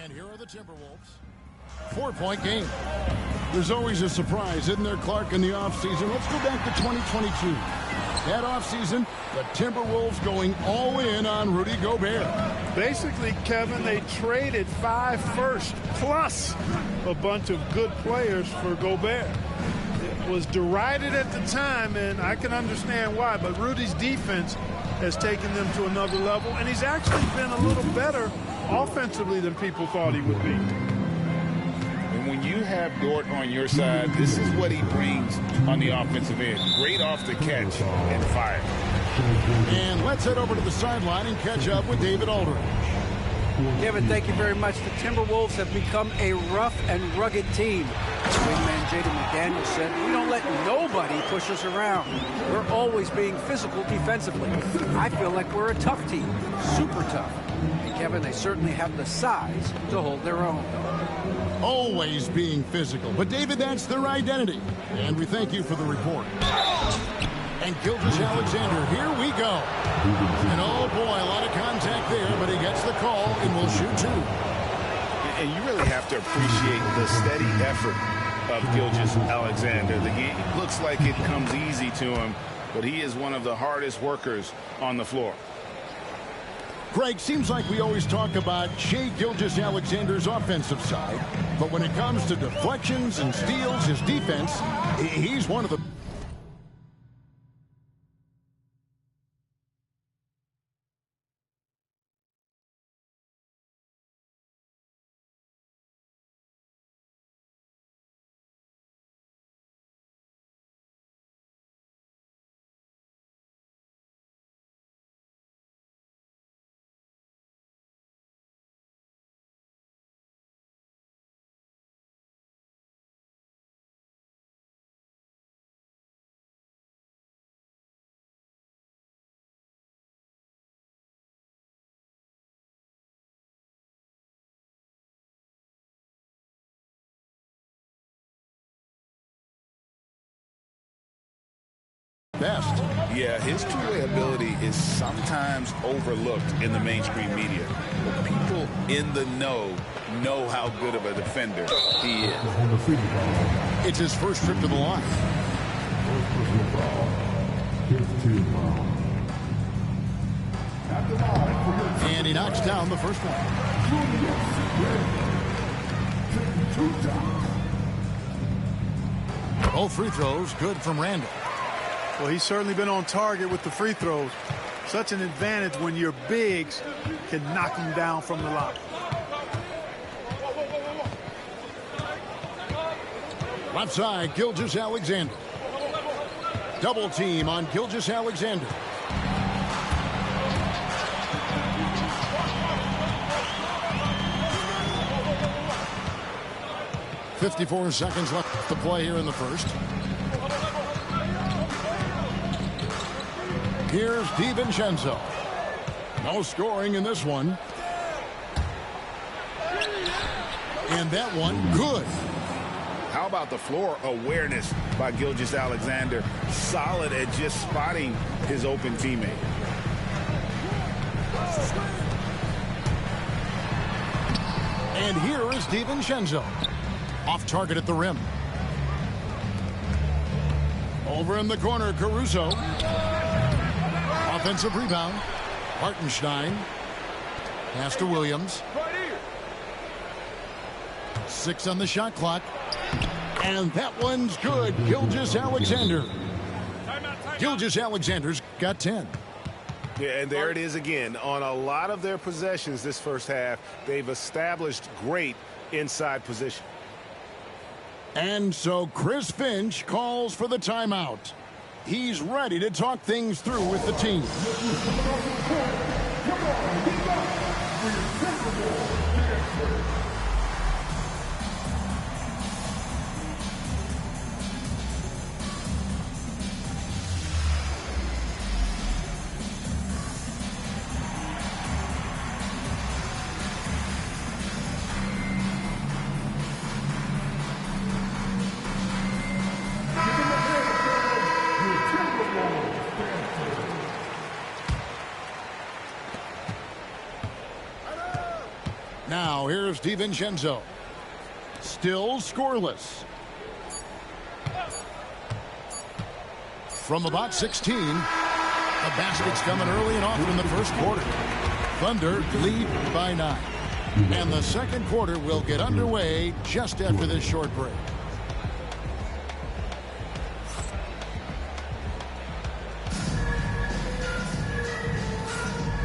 And here are the Timberwolves. 4-point game. There's always a surprise, isn't there, Clark, in the offseason? Let's go back to 2022. That offseason, the Timberwolves going all in on Rudy Gobert. Basically, Kevin, they traded 5 firsts plus a bunch of good players for Gobert. It was derided at the time, and I can understand why, but Rudy's defense has taken them to another level, and he's actually been a little better offensively than people thought he would be. And when you have Dort on your side, this is what he brings on the offensive end. Great off the catch and fire. And let's head over to the sideline and catch up with David Aldridge. Kevin, thank you very much. The Timberwolves have become a rough and rugged team. As wingman Jaden McDaniels said, we don't let nobody push us around. We're always being physical defensively. I feel like we're a tough team, super tough. And Kevin, they certainly have the size to hold their own. Always being physical. But, David, that's their identity. And we thank you for the report. And Gilgeous-Alexander, here we go. And, oh, boy, a lot of contact there, but he gets the call and will shoot 2. And you really have to appreciate the steady effort of Gilgeous-Alexander. It looks like it comes easy to him, but he is one of the hardest workers on the floor. Greg, seems like we always talk about Shai Gilgeous-Alexander's offensive side, but when it comes to deflections and steals, his defense, he's one of the... best. Yeah, his two-way ability is sometimes overlooked in the mainstream media. But people in the know how good of a defender he is. It's his first trip to the line. And he knocks down the first one. Both free throws good from Randall. Well, he's certainly been on target with the free throws. Such an advantage when your bigs can knock him down from the line. Left side, Gilgeous-Alexander. Double team on Gilgeous-Alexander. .54 seconds left to play here in the first. Here's DiVincenzo. No scoring in this one. And that one, good. How about the floor awareness by Gilgeous-Alexander? Solid at just spotting his open teammate. And here is DiVincenzo. Off target at the rim. Over in the corner, Caruso. Offensive rebound. Hartenstein. Pass to Williams. 6 on the shot clock. And that one's good. Gilgeous-Alexander. Gilgeous-Alexander's got 10. Yeah, and there it is again. On a lot of their possessions this first half, they've established great inside position. And so Chris Finch calls for the timeout. He's ready to talk things through with the team. Now here's DiVincenzo. Still scoreless. From about 16, the basket's coming early and often in the first quarter. Thunder lead by 9. And the second quarter will get underway just after this short break.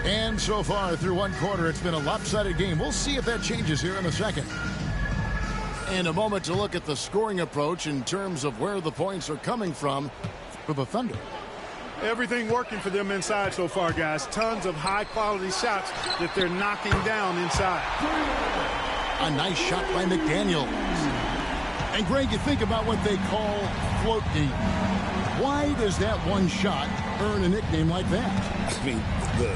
And so far through one quarter, it's been a lopsided game. We'll see if that changes here in a second. And a moment to look at the scoring approach in terms of where the points are coming from for the Thunder. Everything working for them inside so far, guys. Tons of high-quality shots that they're knocking down inside. A nice shot by McDaniels. And, Greg, you think about what they call float game. Why does that one shot earn a nickname like that? I mean,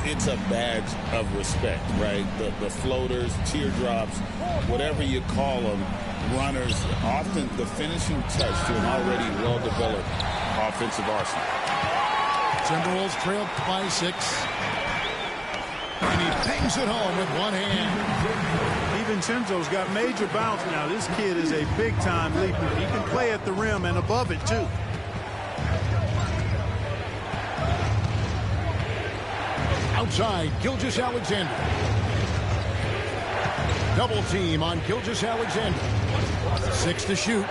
it's a badge of respect, right? The floaters, teardrops, whatever you call them, runners, often the finishing touch to an already well-developed offensive arsenal. Timberwolves trail by 6. And he bangs it home with one hand. DiVincenzo's got major bounce now. This kid is a big-time leaper. He can play at the rim and above it, too. Outside, Gilgeous-Alexander. Double team on Gilgeous-Alexander. 6 to shoot.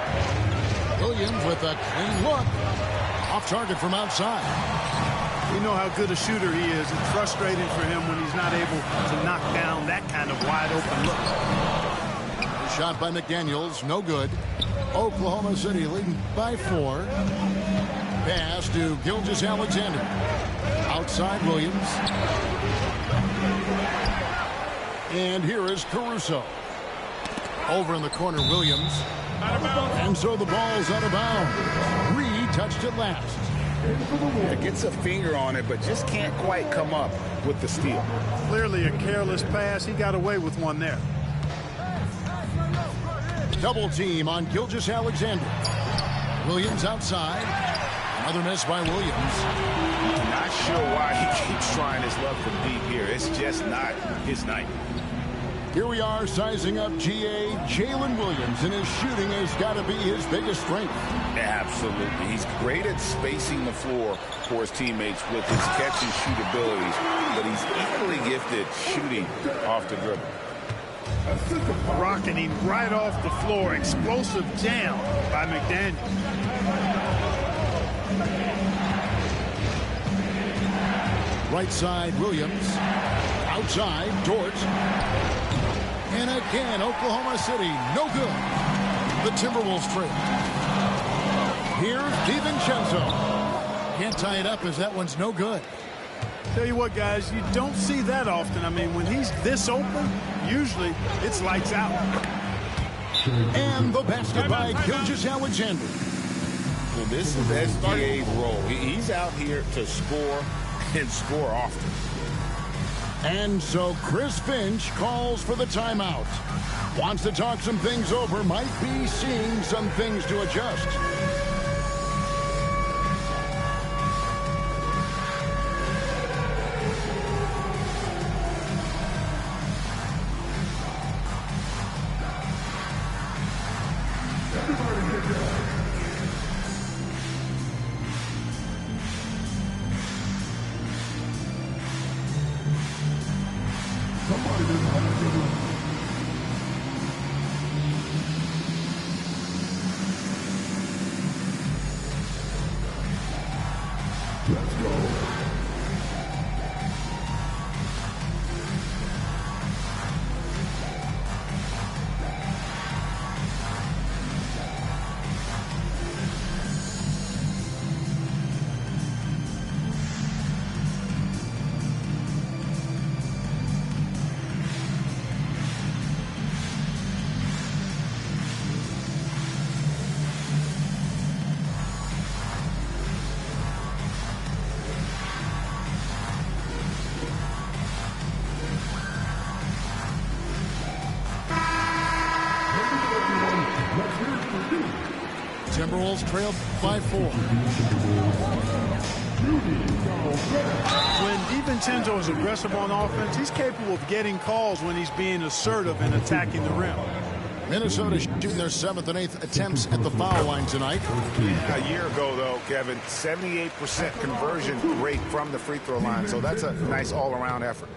Williams with a clean look. Off target from outside. You know how good a shooter he is. It's frustrating for him when he's not able to knock down that kind of wide open look. Shot by McDaniels, no good. Oklahoma City leading by 4. Pass to Gilgeous-Alexander. Outside Williams. And here is Caruso. Over in the corner, Williams. And so the ball's out of bounds. Reed touched it last. It gets a finger on it, but just can't quite come up with the steal. Clearly a careless pass. He got away with one there. Double team on Gilgeous-Alexander. Williams outside. Another miss by Williams. Not sure why he keeps trying his luck from deep here. It's just not his night. Here we are sizing up GA Jalen Williams, and his shooting has got to be his biggest strength. Absolutely. He's great at spacing the floor for his teammates with his catch and shoot abilities, but he's equally gifted shooting off the dribble. Rocking him right off the floor. Explosive jam by McDaniels. Right side, Williams. Outside, Dort. And again, Oklahoma City, no good. The Timberwolves trail. Here's DiVincenzo. Can't tie it up as that one's no good. Tell you what, guys, you don't see that often. I mean, when he's this open, usually it's lights out. And the basket by Gilgeous-Alexander. Well, this is SGA's role. He's out here to score and score often. And so Chris Finch calls for the timeout. Wants to talk some things over, might be seeing some things to adjust. Timberwolves trailed by 4. When DiVincenzo is aggressive on offense, he's capable of getting calls when he's being assertive and attacking the rim. Minnesota shooting their 7th and 8th attempts at the foul line tonight. A year ago, though, Kevin, 78% conversion rate from the free throw line. So that's a nice all-around effort.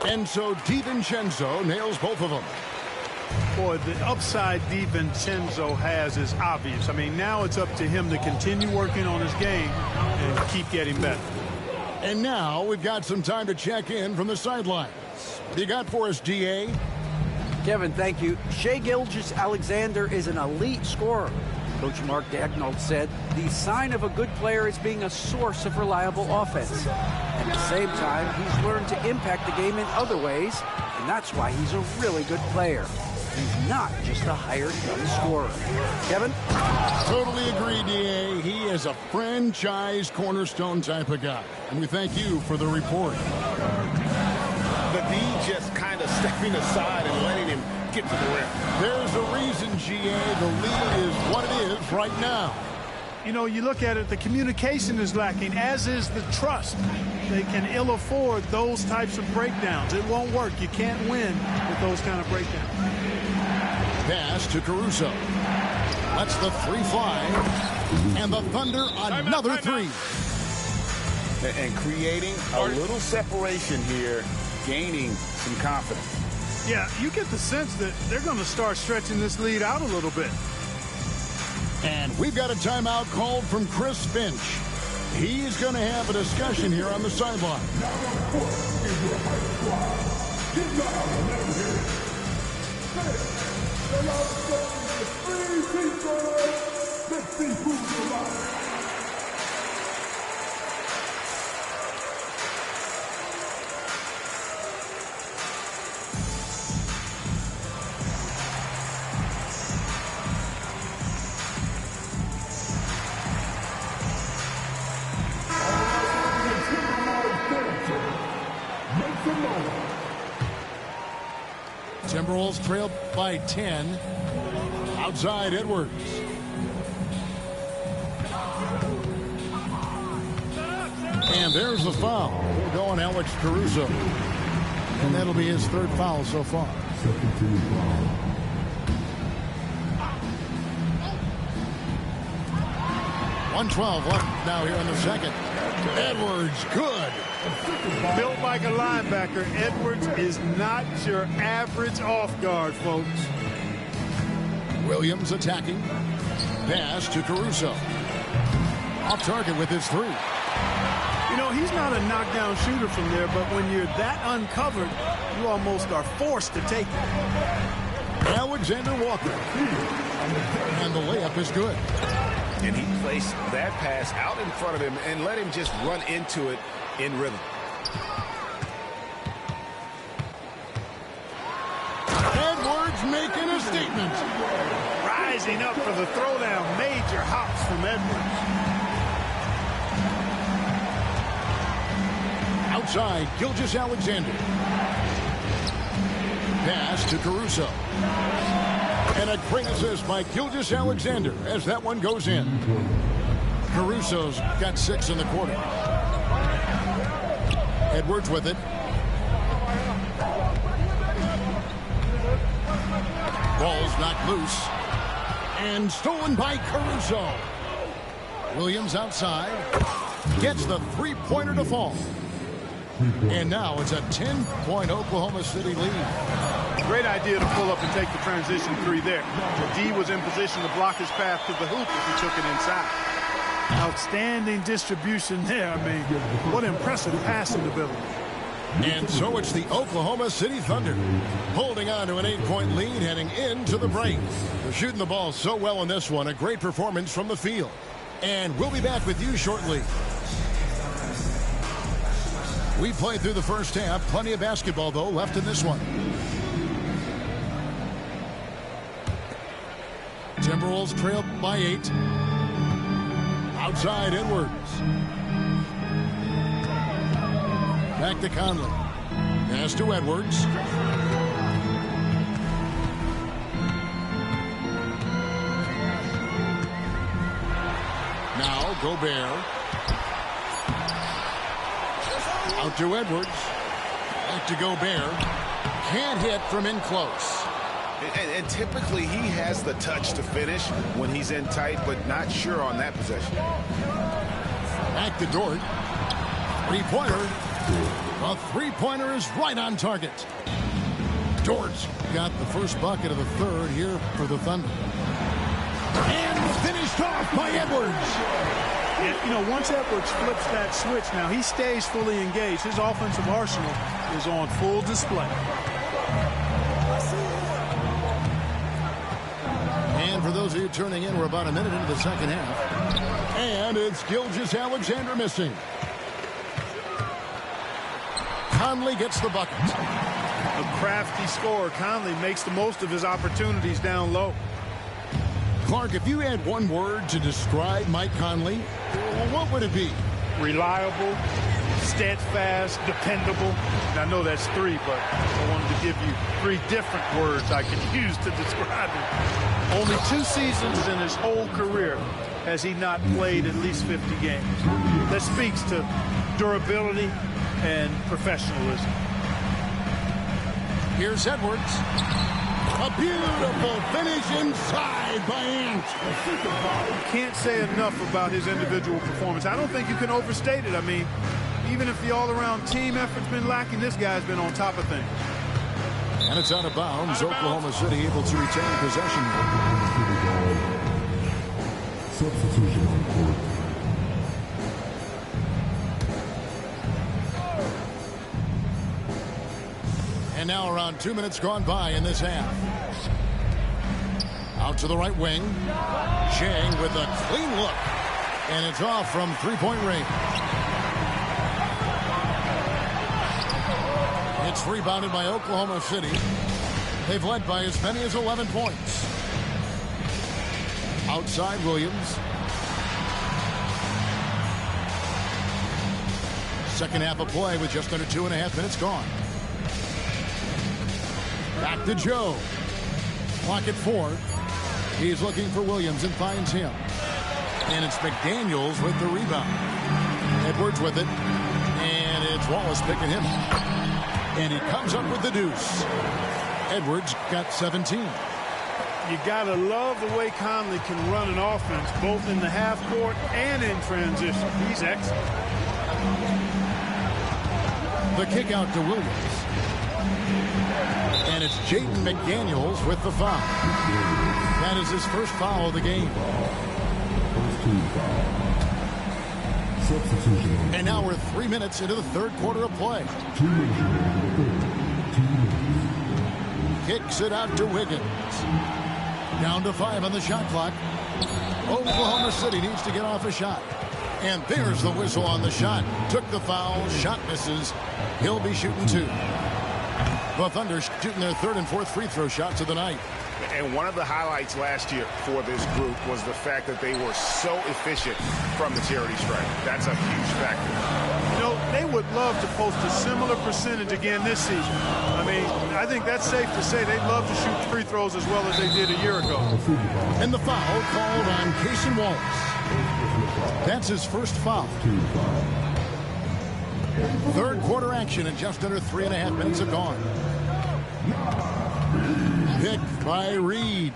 And so DiVincenzo nails both of them. Boy, the upside DiVincenzo has is obvious. I mean, now it's up to him to continue working on his game and keep getting better. And now we've got some time to check in from the sidelines. What you got for us, GA? Kevin, thank you. Shai Gilgeous-Alexander is an elite scorer. Coach Mark Daigneault said the sign of a good player is being a source of reliable offense. At the same time, he's learned to impact the game in other ways, and that's why he's a really good player. He's not just a hired gun scorer. Kevin? Totally agree, DA. He is a franchise cornerstone type of guy. And we thank you for the report. The D just kind of stepping aside and letting him get to the rim. There's a reason, GA. The lead is what it is right now. You know, you look at it, the communication is lacking, as is the trust. They can ill afford those types of breakdowns. It won't work. You can't win with those kind of breakdowns. Pass to Caruso. Lets the three fly. And the Thunder another three. And creating a little separation here, gaining some confidence. Yeah, you get the sense that they're going to start stretching this lead out a little bit. And we've got a timeout called from Chris Finch. He's going to have a discussion here on the sideline. Timberwolves trailed by 10. Outside Edwards. And there's the foul. We'll go on Alex Caruso. And that'll be his third foul so far. Second team foul. 1:12 left now here in the second. Edwards, good. Built like a linebacker, Edwards is not your average off guard, folks. Williams attacking. Pass to Caruso. Off target with his three. You know, he's not a knockdown shooter from there, but when you're that uncovered, you almost are forced to take it. Alexander Walker. And the layup is good. And he placed that pass out in front of him and let him just run into it in rhythm. Edwards making a statement. Rising up for the throwdown. Major hops from Edwards. Outside, Gilgeous-Alexander. Pass to Caruso. And a great assist by Gilgeous-Alexander as that one goes in. Caruso's got 6 in the quarter. Edwards with it. Ball's knocked loose. And stolen by Caruso. Williams outside. Gets the three-pointer to fall. And now it's a 10-point Oklahoma City lead. Great idea to pull up and take the transition three there. The D was in position to block his path to the hoop if he took it inside. Outstanding distribution there. I mean, what impressive passing ability. And so it's the Oklahoma City Thunder holding on to an 8-point lead heading into the break. They're shooting the ball so well in this one. A great performance from the field. And we'll be back with you shortly. We played through the first half. Plenty of basketball, though, left in this one. Timberwolves trail by 8. Outside Edwards. Back to Conley. Pass to Edwards. Gobert. Out to Edwards. Back to Gobert. Can't hit from in close. And typically he has the touch to finish when he's in tight, but not sure on that possession. Back to Dort. Three-pointer. A three-pointer is right on target. Dort's got the first bucket of the third here for the Thunder. And finished off by Edwards. And, you know, once Edwards flips that switch, now he stays fully engaged. His offensive arsenal is on full display. And for those of you turning in, we're about a minute into the second half. And it's Gilgeous-Alexander missing. Conley gets the bucket. A crafty scorer. Conley makes the most of his opportunities down low. Clark, if you had one word to describe Mike Conley, what would it be? Reliable, steadfast, dependable. And I know that's three, but I wanted to give you three different words I can use to describe him. Only 2 seasons in his whole career has he not played at least 50 games. That speaks to durability and professionalism. Here's Edwards. A beautiful finish inside by Ant. Can't say enough about his individual performance. I don't think you can overstate it. I mean, even if the all-around team effort's been lacking, this guy's been on top of things. And it's out of bounds. Oklahoma City able to retain possession. Substitution on court. And now around 2 minutes gone by in this half. Out to the right wing. Chang with a clean look. And it's off from three-point range. It's rebounded by Oklahoma City. They've led by as many as 11 points. Outside Williams. Second half of play with just under 2.5 minutes gone. Back to Joe. Clock at 4. He's looking for Williams and finds him. And it's McDaniels with the rebound. Edwards with it. And it's Wallace picking him. And he comes up with the deuce. Edwards got 17. You got to love the way Conley can run an offense, both in the half court and in transition. He's excellent. The kick out to Williams. And it's Jaden McDaniels with the foul. That is his first foul of the game. And now we're 3 minutes into the third quarter of play. Kicks it out to Wiggins. Down to 5 on the shot clock. Oklahoma City needs to get off a shot. And there's the whistle on the shot. Took the foul. Shot misses. He'll be shooting 2. The Thunder shooting their third and fourth free throw shots of the night. And one of the highlights last year for this group was the fact that they were so efficient from the charity stripe. That's a huge factor. You know, they would love to post a similar percentage again this season. I mean, I think that's safe to say they'd love to shoot free throws as well as they did a year ago. And the foul called on Cason Wallace. That's his first foul. Third quarter action and just under 3.5 minutes have gone. Picked by Reed.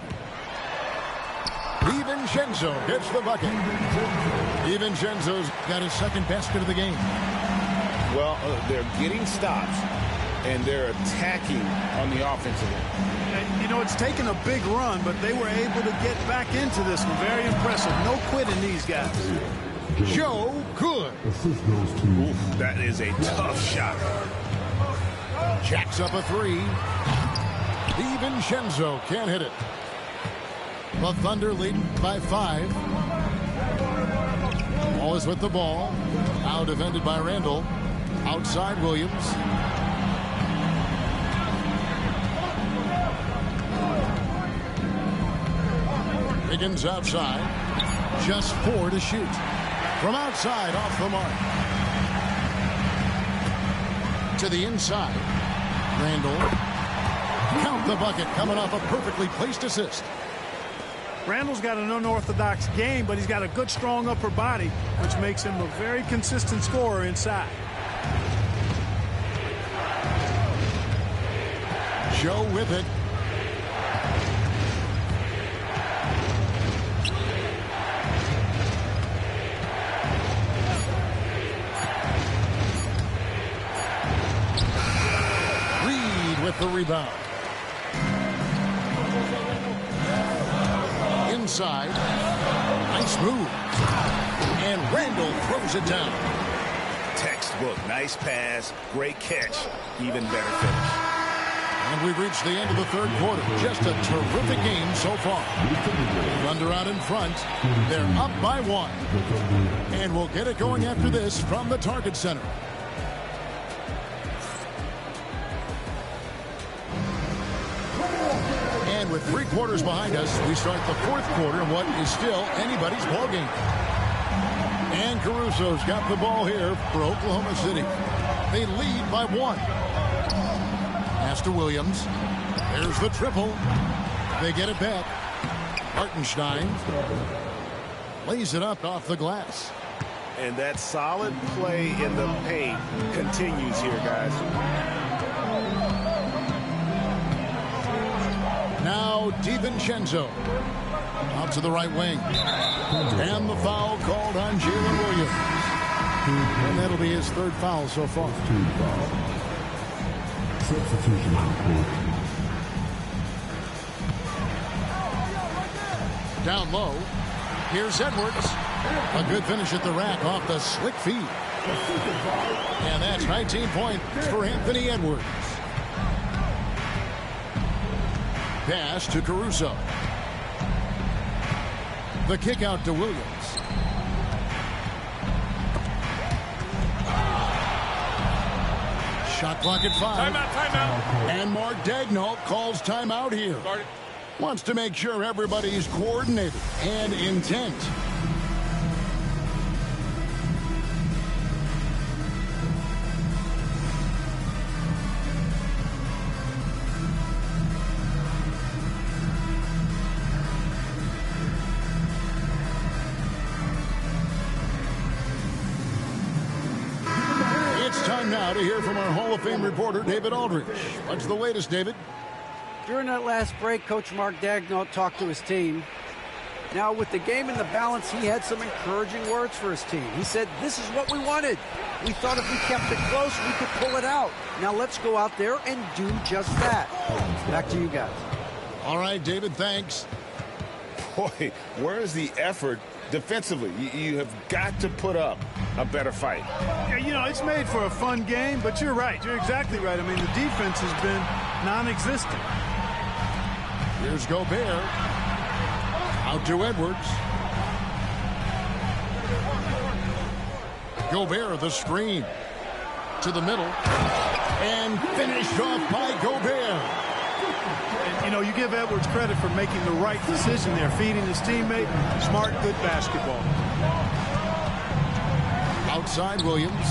DiVincenzo gets the bucket. DiVincenzo's got his second basket of the game. Well, they're getting stops, and they're attacking on the offensive end. And, you know, it's taken a big run, but they were able to get back into this one. Very impressive. No quitting these guys. Joe Good. Oof, that is a tough shot. Jacks up a 3. DiVincenzo can't hit it. The Thunder leading by 5. Wallace with the ball. Now defended by Randall. Outside Williams. Wiggins outside. Just 4 to shoot. From outside, off the mark. To the inside. Randall. Count the bucket, coming off a perfectly placed assist. Randall's got an unorthodox game, but he's got a good, strong upper body, which makes him a very consistent scorer inside. Joe with it. Reed with the rebound. Inside. Nice move. And Randall throws it down. Textbook. Nice pass. Great catch. Even better finish. And we've reached the end of the third quarter. Just a terrific game so far. Thunder out in front. They're up by 1. And we'll get it going after this from the Target Center. And with 3 quarters behind us, we start the fourth quarter in what is still anybody's ballgame. And Caruso's got the ball here for Oklahoma City. They lead by 1. Pass to Williams. There's the triple. They get it back. Hartenstein lays it up off the glass. And that solid play in the paint continues here, guys. Now DiVincenzo out to the right wing. And the foul called on Jalen Williams. And that'll be his 3rd foul so far. Substitution on court. Down low. Here's Edwards. A good finish at the rack off the slick feed. And that's 19 points for Anthony Edwards. Pass to Caruso. The kick out to Williams. Shot clock at 5. Timeout. And Mark Daigneault calls timeout here. Wants to make sure everybody's coordinated and intent. Now to hear from our Hall of Fame reporter, David Aldridge. What's the latest, David? During that last break, Coach Mark Daigneault talked to his team. Now, with the game in the balance, he had some encouraging words for his team. He said, this is what we wanted. We thought if we kept it close, we could pull it out. Now let's go out there and do just that. Back to you guys. All right, David, thanks. Boy, where is the effort defensively? You have got to put up a better fight. Yeah, you know, it's made for a fun game, but you're right. You're exactly right. I mean, the defense has been non-existent. Here's Gobert. Out to Edwards. Gobert, the screen. To the middle. And finished off by Gobert. You know, you give Edwards credit for making the right decision there, feeding his teammate. Smart, good basketball. Outside Williams.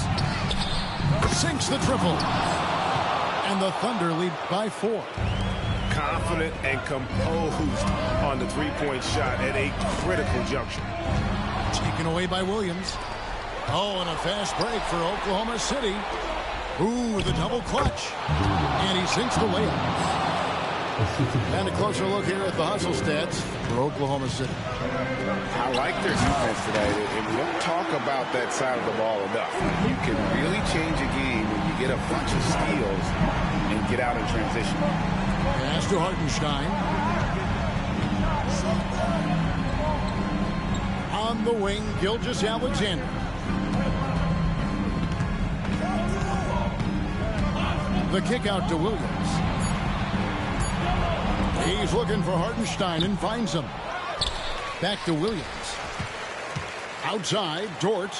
Sinks the triple. And the Thunder lead by 4. Confident and composed on the three-point shot at a critical juncture. Taken away by Williams. Oh, and a fast break for Oklahoma City. Ooh, the double clutch. And he sinks the layup. And a closer look here at the hustle stats for Oklahoma City. I like their defense today, and we don't talk about that side of the ball enough. You can really change a game when you get a bunch of steals and get out in transition. Pass to Hartenstein. On the wing, Gilgeous-Alexander. The kick out to Williams. He's looking for Hartenstein and finds him. Back to Williams. Outside, Dort.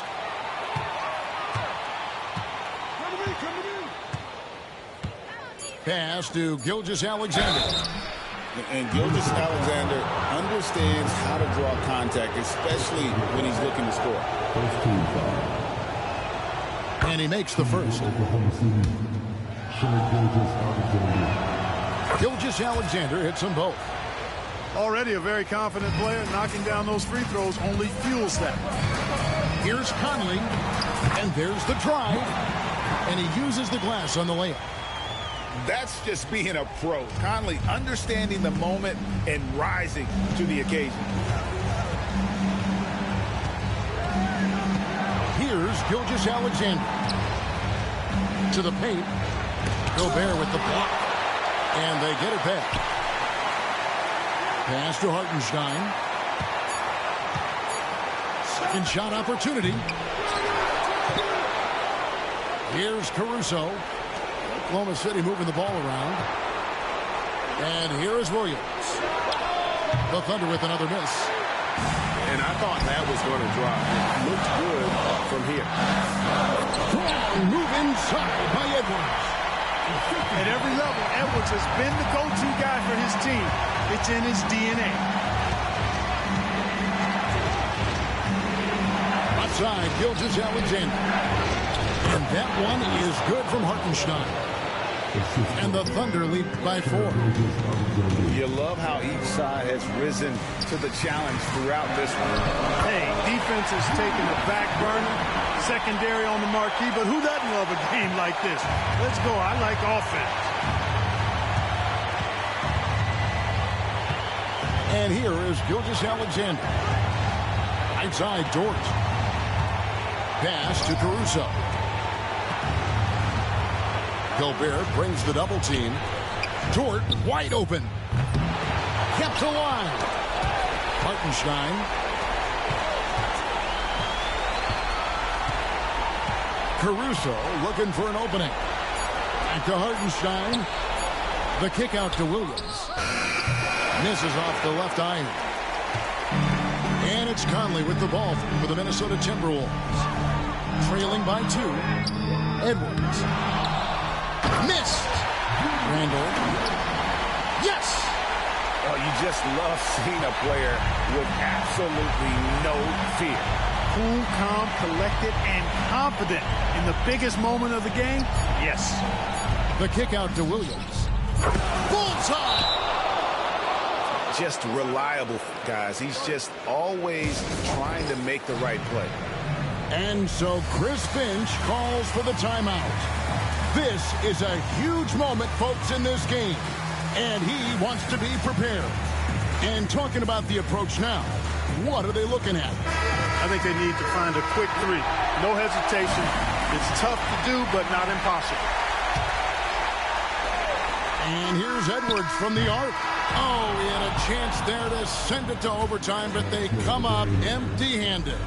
Pass to Gilgeous-Alexander. And Gilgeous-Alexander understands how to draw contact, especially when he's looking to score. And he makes the first. Gilgeous-Alexander hits them both. Already a very confident player. Knocking down those free throws only fuels that. Here's Conley, and there's the drive, and he uses the glass on the layup. That's just being a pro. Conley understanding the moment and rising to the occasion. Here's Gilgeous-Alexander. To the paint. Gobert with the block. And they get it back. Pass to Hartenstein. Second shot opportunity. Here's Caruso. Oklahoma City moving the ball around. And here is Williams. The Thunder with another miss. And I thought that was going to drop. It looked good from here. Strong move inside by Edwards. At every level, Edwards has been the go-to guy for his team. It's in his DNA. Outside, Gilgeous-Alexander. And that one is good from Hartenstein. And the Thunder lead by 4. You love how each side has risen to the challenge throughout this one. Hey, defense is taking a back burner, secondary on the marquee, but who doesn't love a game like this? Let's go. I like offense. And here is Gilgeous-Alexander. Outside, Dort. Pass to Caruso. Gobert brings the double team. Dort wide open. Kept alive. Hartenstein. Caruso looking for an opening. Back to Hartenstein. The kick out to Williams. Misses off the left iron. And it's Conley with the ball for the Minnesota Timberwolves. Trailing by 2. Edwards. Missed. Randall. Yes. Oh, you just love seeing a player with absolutely no fear. Cool, calm, collected, and confident in the biggest moment of the game. Yes. The kick out to Williams. Bullseye. Just reliable, guys. He's just always trying to make the right play. And so Chris Finch calls for the timeout. This is a huge moment, folks, in this game. And he wants to be prepared. And talking about the approach now, what are they looking at? I think they need to find a quick 3. No hesitation. It's tough to do, but not impossible. And here's Edwards from the arc. Oh, he had a chance there to send it to overtime, but they come up empty-handed.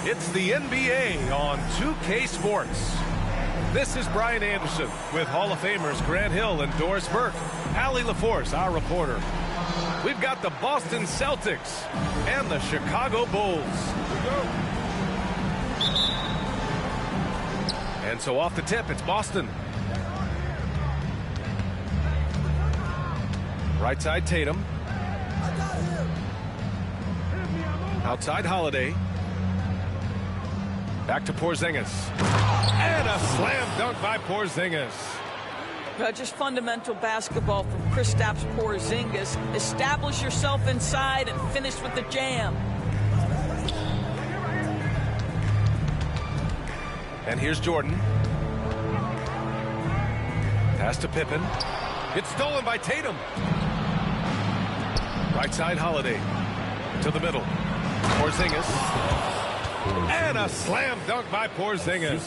It's the NBA on 2K Sports. This is Brian Anderson with Hall of Famers Grant Hill and Doris Burke. Allie LaForce, our reporter. We've got the Boston Celtics and the Chicago Bulls. And so off the tip, it's Boston. Right side, Tatum. Outside, Holiday. Back to Porzingis. And a slam dunk by Porzingis. Just fundamental basketball from Kristaps Porzingis. Establish yourself inside and finish with the jam. And here's Jordan. Pass to Pippen. It's stolen by Tatum. Right side, Holiday. To the middle. Porzingis. And a slam dunk by Porzingis.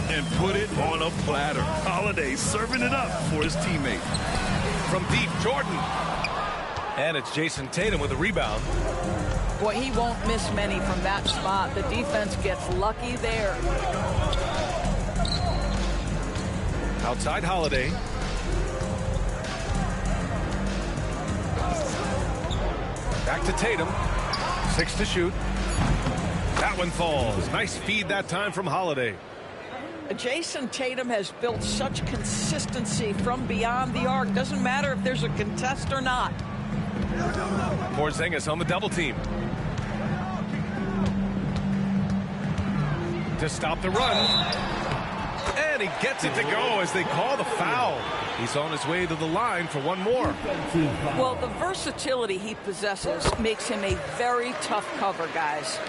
And put it on a platter. Holiday serving it up for his teammate. From deep, Jordan. And it's Jason Tatum with a rebound. Boy, he won't miss many from that spot. The defense gets lucky there. Outside, Holiday. Back to Tatum. 6 to shoot. That one falls. Nice feed that time from Holiday. Jason Tatum has built such consistency from beyond the arc. Doesn't matter if there's a contest or not. Porzingis on the double team. To stop the run. And he gets it to go as they call the foul. He's on his way to the line for one more. Well, the versatility he possesses makes him a very tough cover, guys.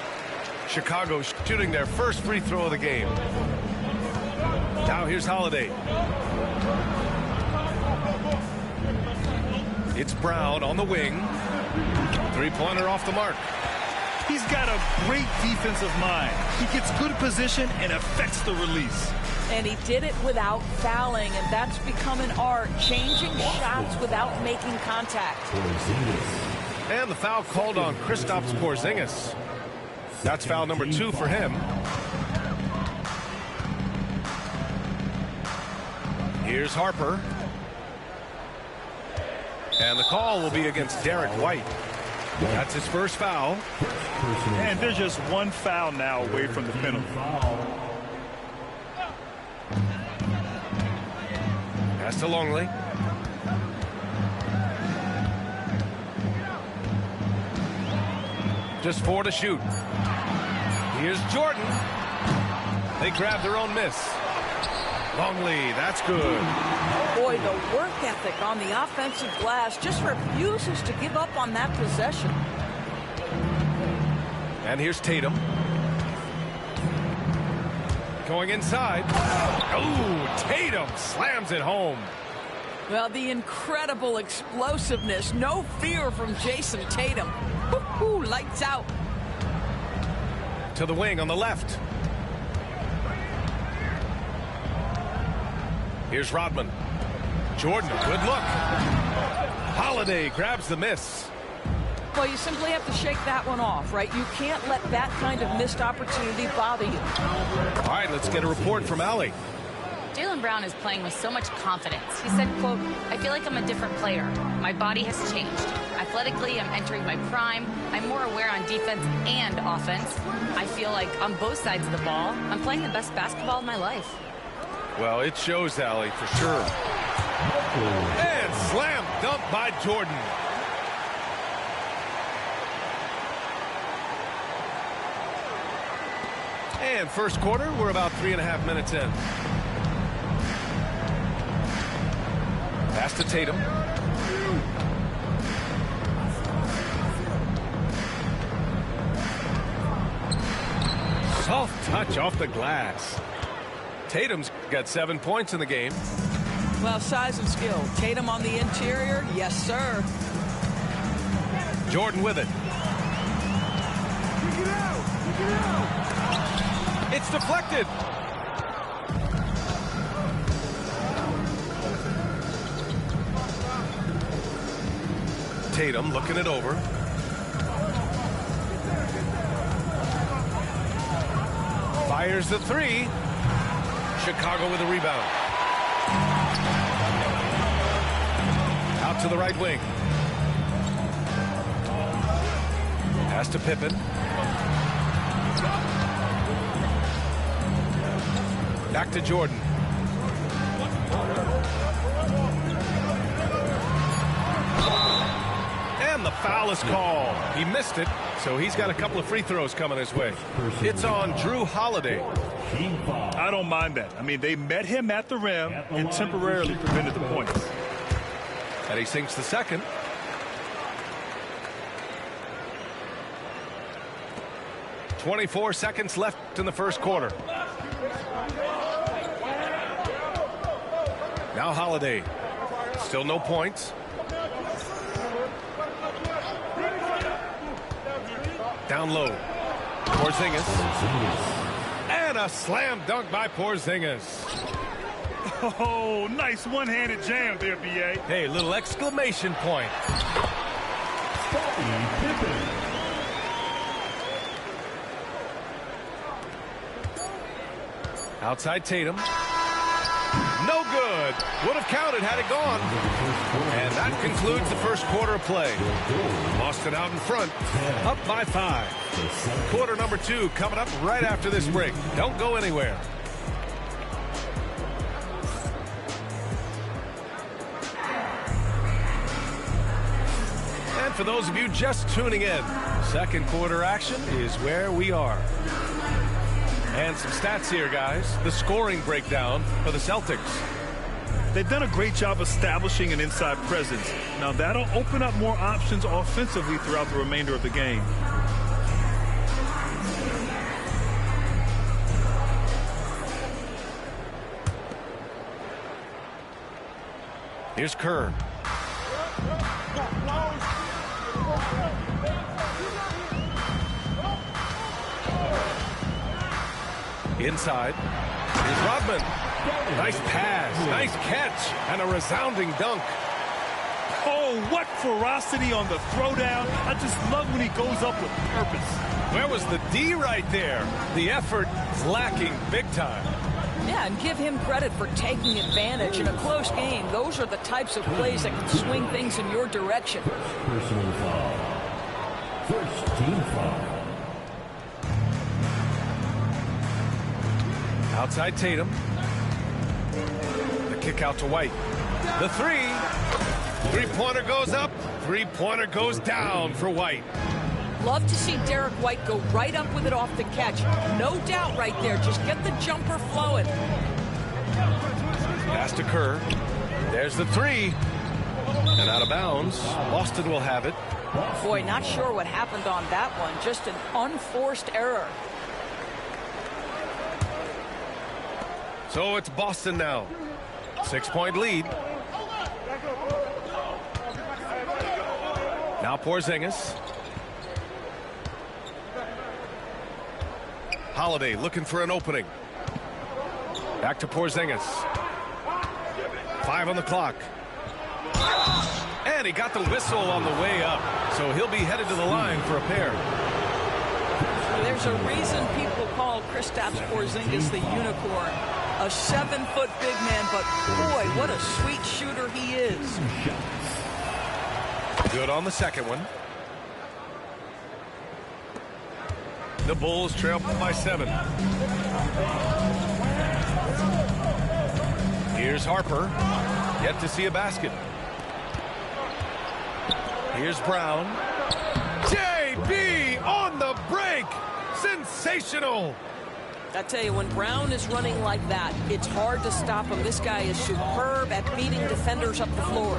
Chicago shooting their first free throw of the game. Now here's Holiday. It's Brown on the wing. Three-pointer off the mark. He's got a great defensive mind. He gets good position and affects the release. And he did it without fouling, and that's become an art, changing shots without making contact. And the foul called on Kristaps Porzingis. That's foul number 2 for him. Here's Harper. And the call will be against Derek White. That's his first foul. And they're just one foul now away from the penalty. Pass to Longley. Just 4 to shoot. Here's Jordan. They grab their own miss. Longley, that's good. Boy, the work ethic on the offensive glass just refuses to give up on that possession. And here's Tatum. Going inside. Oh, Tatum slams it home. Well, the incredible explosiveness, no fear from Jason Tatum. Woo-hoo, lights out. To the wing on the left. Here's Rodman. Jordan, a good look. Holiday grabs the miss. Well, you simply have to shake that one off, right? You can't let that kind of missed opportunity bother you. All right, let's get a report from Allie. Jaylen Brown is playing with so much confidence. He said, quote, "I feel like I'm a different player. My body has changed. Athletically, I'm entering my prime. I'm more aware on defense and offense. I feel like on both sides of the ball, I'm playing the best basketball of my life." Well, it shows, Allie, for sure. And slam dunk by Jordan. And first quarter, we're about 3.5 minutes in. Pass to Tatum. Soft touch off the glass. Tatum's got 7 points in the game. Well, size and skill. Tatum on the interior, yes, sir. Jordan with it. It's deflected. Tatum looking it over. Fires the three. Chicago with a rebound. Out to the right wing. Pass to Pippen. Back to Jordan. And the foul is called. He missed it, so he's got a couple of free throws coming his way. It's on Drew Holiday. I don't mind that. I mean, they met him at the rim and temporarily prevented the points. And he sinks the second. .24 seconds left in the first quarter. Now Holiday. Still no points. Down low. Porzingis. And a slam dunk by Porzingis. Oh, nice one-handed jam there, B.A. Hey, little exclamation point. Outside Tatum. No good. Would have counted had it gone. And that concludes the first quarter of play. Boston out in front. Up by 5. Quarter number 2 coming up right after this break. Don't go anywhere. And for those of you just tuning in, second quarter action is where we are. And some stats here, guys. The scoring breakdown for the Celtics. They've done a great job establishing an inside presence. Now that'll open up more options offensively throughout the remainder of the game. Here's Kerr. Inside. Here's Rodman. Nice pass. Nice catch. And a resounding dunk. Oh, what ferocity on the throwdown. I just love when he goes up with purpose. Where was the D right there? The effort is lacking big time. Yeah, and give him credit for taking advantage in a close game. Those are the types of plays that can swing things in your direction. Personal foul. First team foul. Outside Tatum. The kick out to White. The three. Three-pointer goes up. Three-pointer goes down for White. Love to see Derek White go right up with it off the catch. No doubt right there. Just get the jumper flowing. Pass to Kerr. There's the three. And out of bounds. Boston will have it. Boy, not sure what happened on that one. Just an unforced error. So it's Boston now. 6-point lead. Now Porzingis. Holiday looking for an opening. Back to Porzingis. 5 on the clock. And he got the whistle on the way up. So he'll be headed to the line for a pair. There's a reason people call Kristaps Porzingis the unicorn. A 7-foot big man, but boy, what a sweet shooter he is. Good on the second one. The Bulls trail by 7. Here's Harper. Yet to see a basket. Here's Brown. JB on the break. Sensational. I tell you, when Brown is running like that, it's hard to stop him. This guy is superb at beating defenders up the floor.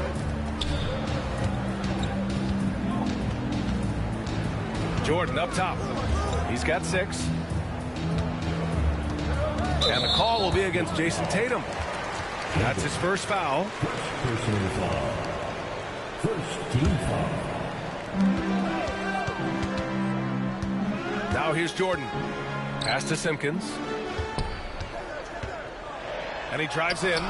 Jordan up top. He's got 6. And the call will be against Jason Tatum. That's his first foul. Personal foul. First team foul. Now here's Jordan. Pass to Simpkins. And he drives in.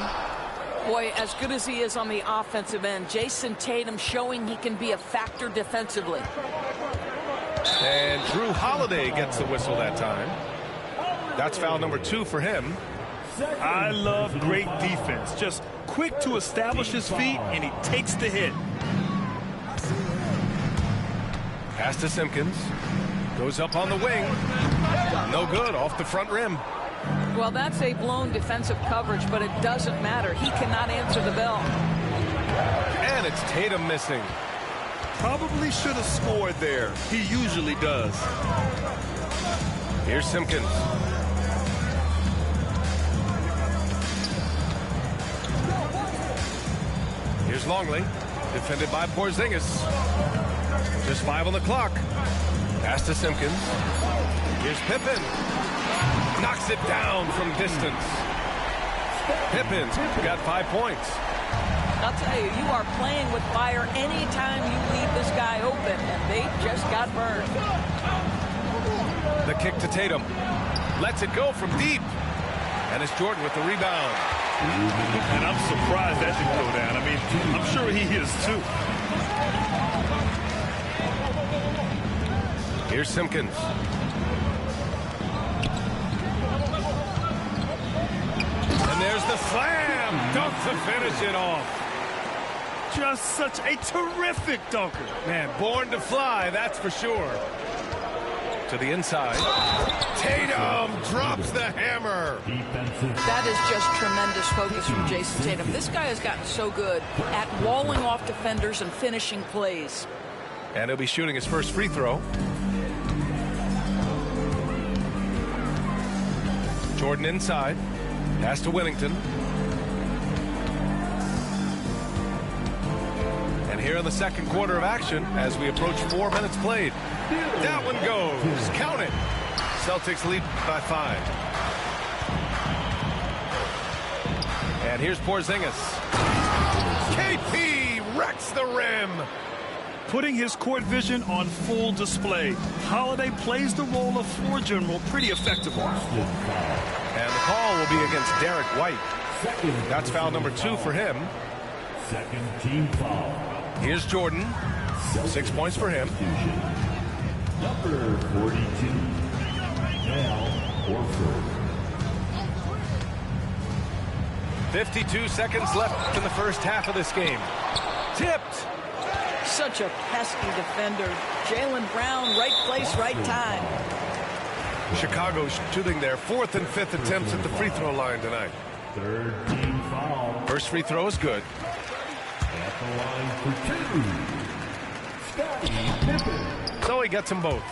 Boy, as good as he is on the offensive end, Jason Tatum showing he can be a factor defensively. And Drew Holiday gets the whistle that time. That's foul number 2 for him. I love great defense. Just quick to establish his feet, and he takes the hit. Pass to Simpkins. Goes up on the wing. No good, off the front rim. Well, that's a blown defensive coverage, but it doesn't matter. He cannot answer the bell. And it's Tatum missing. Probably should have scored there. He usually does. Here's Simpkins. Here's Longley, defended by Porzingis. Just 5 on the clock. Pass to Simpkins. Here's Pippen. Knocks it down from distance. Pippen's got 5 points. I'll tell you, you are playing with fire anytime you leave this guy open, and they just got burned. The kick to Tatum. Lets it go from deep. And it's Jordan with the rebound. And I'm surprised that didn't go down. I mean, I'm sure he is too. Here's Simpkins. And there's the slam. Dunk to finish it off. Just such a terrific dunker. Man, born to fly, that's for sure. To the inside. Tatum drops the hammer. That is just tremendous focus from Jason Tatum. This guy has gotten so good at walling off defenders and finishing plays. And he'll be shooting his first free throw. Jordan inside. Pass to Whittington. And here in the second quarter of action, as we approach 4 minutes played. That one goes. Count it. Celtics lead by 5. And here's Porzingis. KP wrecks the rim. Putting his court vision on full display. Holiday plays the role of floor general pretty effectively. And the call will be against Derek White. That's foul number 2 for him. Second team foul. Here's Jordan. 6 points for him. Number 42. Now, Horford. 52 seconds left in the first half of this game. Tipped. Such a pesky defender. Jaylen Brown, right place, right time. Chicago shooting their 4th and 5th attempts at the free throw line tonight. Third team foul. First free throw is good. At the line for 2. Scottie Pippen. So he gets them both.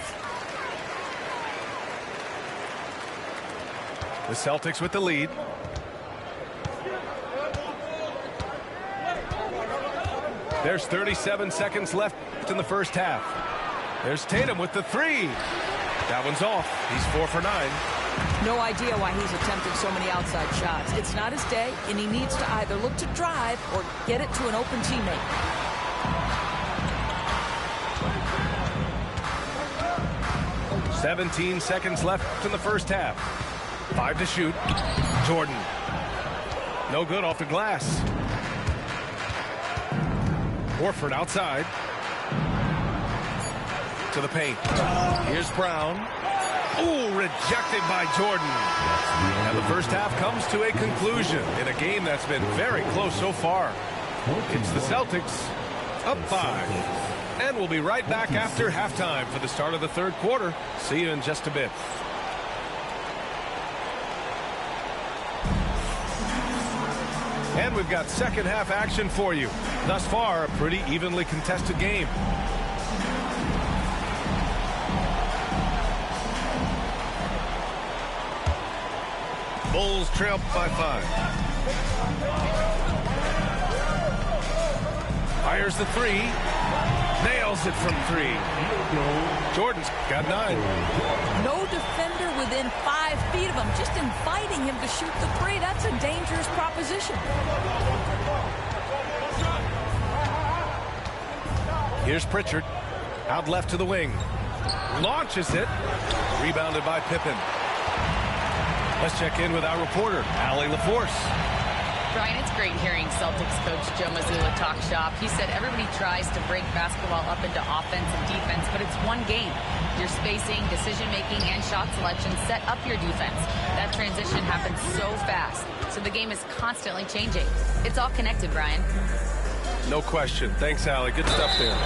The Celtics with the lead. There's 37 seconds left in the first half. There's Tatum with the 3. That one's off. He's 4 for 9. No idea why he's attempted so many outside shots. It's not his day, and he needs to either look to drive or get it to an open teammate. $17 seconds left in the first half. 5 to shoot. Jordan. No good off the glass. Horford outside. To the paint. Here's Brown. Ooh, rejected by Jordan. And the first half comes to a conclusion in a game that's been very close so far. It's the Celtics up 5. And we'll be right back after halftime for the start of the third quarter. See you in just a bit. And we've got second half action for you. Thus far, a pretty evenly contested game. Bulls trail by 5. Fires the 3. Nails it from 3. Jordan's got 9. No defender within 5 feet of him, just inviting him to shoot the 3. That's a dangerous proposition. Here's Pritchard. Out left to the wing. Launches it. Rebounded by Pippen. Let's check in with our reporter, Allie LaForce. Brian, it's great hearing Celtics coach Joe Mazzulla talk shop. He said everybody tries to break basketball up into offense and defense, but it's one game. Your spacing, decision-making, and shot selection set up your defense. That transition happens so fast, so the game is constantly changing. It's all connected, Brian. No question. Thanks, Allie. Good stuff there.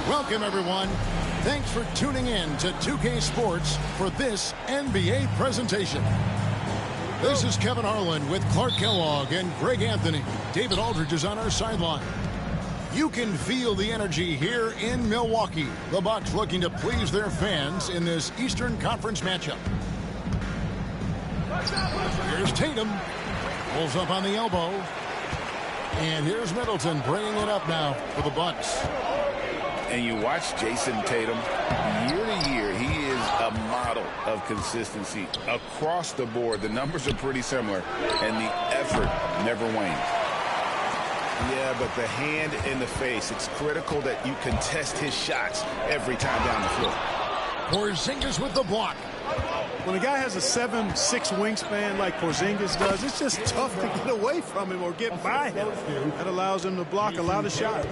Welcome, everyone. Thanks for tuning in to 2K Sports for this NBA presentation. This is Kevin Harlan with Clark Kellogg and Greg Anthony. David Aldridge is on our sideline. You can feel the energy here in Milwaukee. The Bucks looking to please their fans in this Eastern Conference matchup. Here's Tatum. Pulls up on the elbow. And here's Middleton bringing it up now for the Bucks. And you watch Jason Tatum, year to year, he is a model of consistency across the board. The numbers are pretty similar, and the effort never wanes. Yeah, but the hand in the face, it's critical that you contest his shots every time down the floor. Porzingis with the block. When a guy has a 7'6" wingspan like Porzingis does, it's just tough to get away from him or get by him. That allows him to block a lot of shots.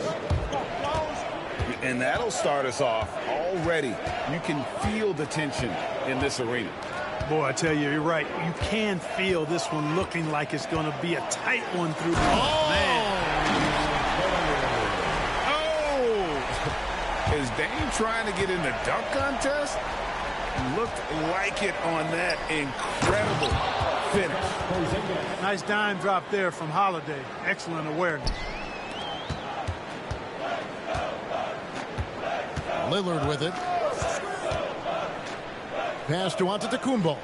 And that'll start us off already. You can feel the tension in this arena. Boy, I tell you, you're right. You can feel this one looking like it's going to be a tight one through the man. Oh! Is Dame trying to get in the dunk contest? Looked like it on that incredible finish. Nice dime drop there from Holiday. Excellent awareness. Lillard with it. Pass to Antetokounmpo.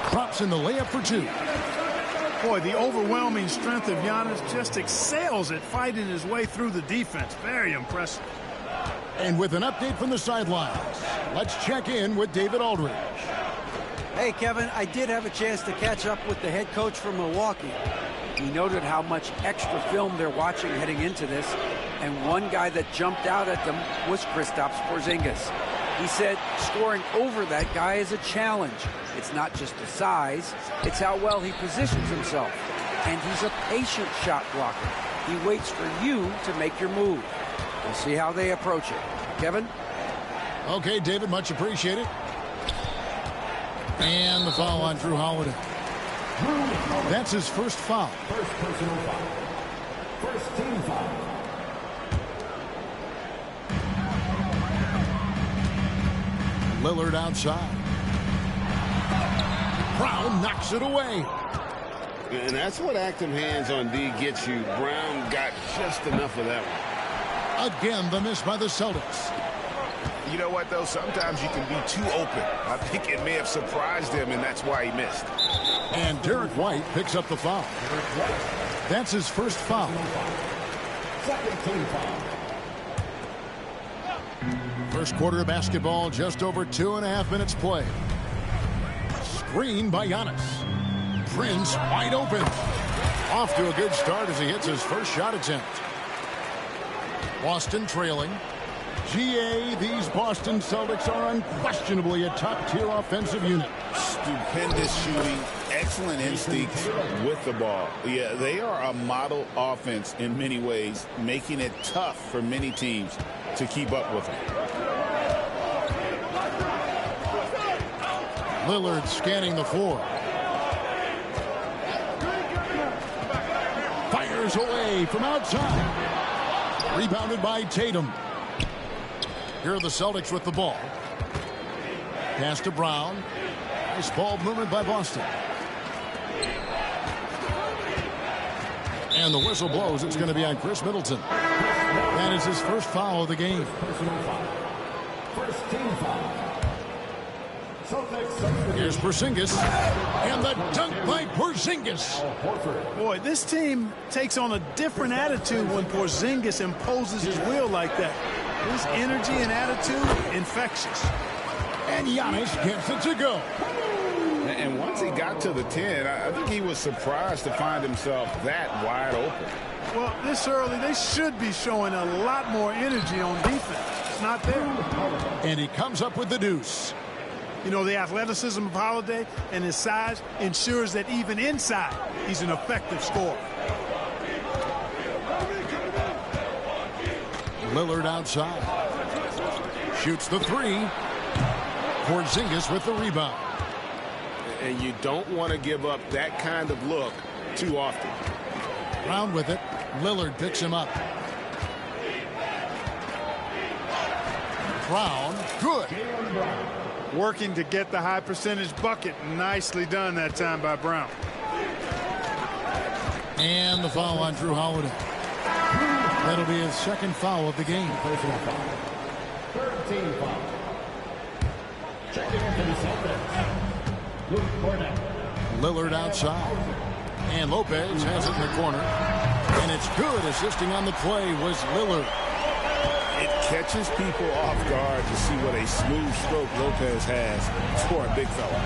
Drops in the layup for two. Boy, the overwhelming strength of Giannis just excels at fighting his way through the defense. Very impressive. And with an update from the sidelines, let's check in with David Aldridge. Hey, Kevin, I did have a chance to catch up with the head coach from Milwaukee. He noted how much extra film they're watching heading into this, and one guy that jumped out at them was Kristaps Porzingis. He said scoring over that guy is a challenge. It's not just the size, it's how well he positions himself. And he's a patient shot blocker. He waits for you to make your move. We'll see how they approach it. Kevin? Okay, David, much appreciated. And the foul on Drew Holiday. That's his first foul. First personal foul. First team foul. Lillard outside. Brown knocks it away. And that's what active hands on D gets you. Brown got just enough of that one. Again, the miss by the Celtics. You know what, though? Sometimes you can be too open. I think it may have surprised him, and that's why he missed. And Derek White picks up the foul. That's his first foul. Second team foul. First quarter of basketball, just over 2.5 minutes play. Screen by Giannis. Prince wide open. Off to a good start as he hits his first shot attempt. Boston trailing. GA, these Boston Celtics are unquestionably a top-tier offensive unit. Stupendous shooting, excellent instincts with the ball. Yeah, they are a model offense in many ways, making it tough for many teams to keep up with them. Lillard scanning the floor. Fires away from outside. Rebounded by Tatum. Here are the Celtics with the ball. Pass to Brown. Nice ball movement by Boston. And the whistle blows. It's going to be on Chris Middleton. That is his first foul of the game. Personal foul. First team foul. Here's Porzingis. And the dunk by Porzingis. Boy, this team takes on a different attitude when Porzingis imposes his will like that. His energy and attitude, infectious. And Giannis gets it to go. And once he got to the 10, I think he was surprised to find himself that wide open. Well, this early, they should be showing a lot more energy on defense. It's not there. And he comes up with the deuce. You know, the athleticism of Holiday and his size ensures that even inside, he's an effective scorer. Lillard outside. Shoots the three. Porzingis with the rebound. And you don't want to give up that kind of look too often. Brown with it. Lillard picks him up. Brown, good. Working to get the high percentage bucket. Nicely done that time by Brown. And the foul on Drew Holiday. That'll be his second foul of the game. Personal foul. Third team foul. Checking in for the Celtics. Luke Cornett. Lillard outside. And Lopez has it in the corner. And it's good. Assisting on the play was Lillard. It catches people off guard to see what a smooth stroke Lopez has for a big fella.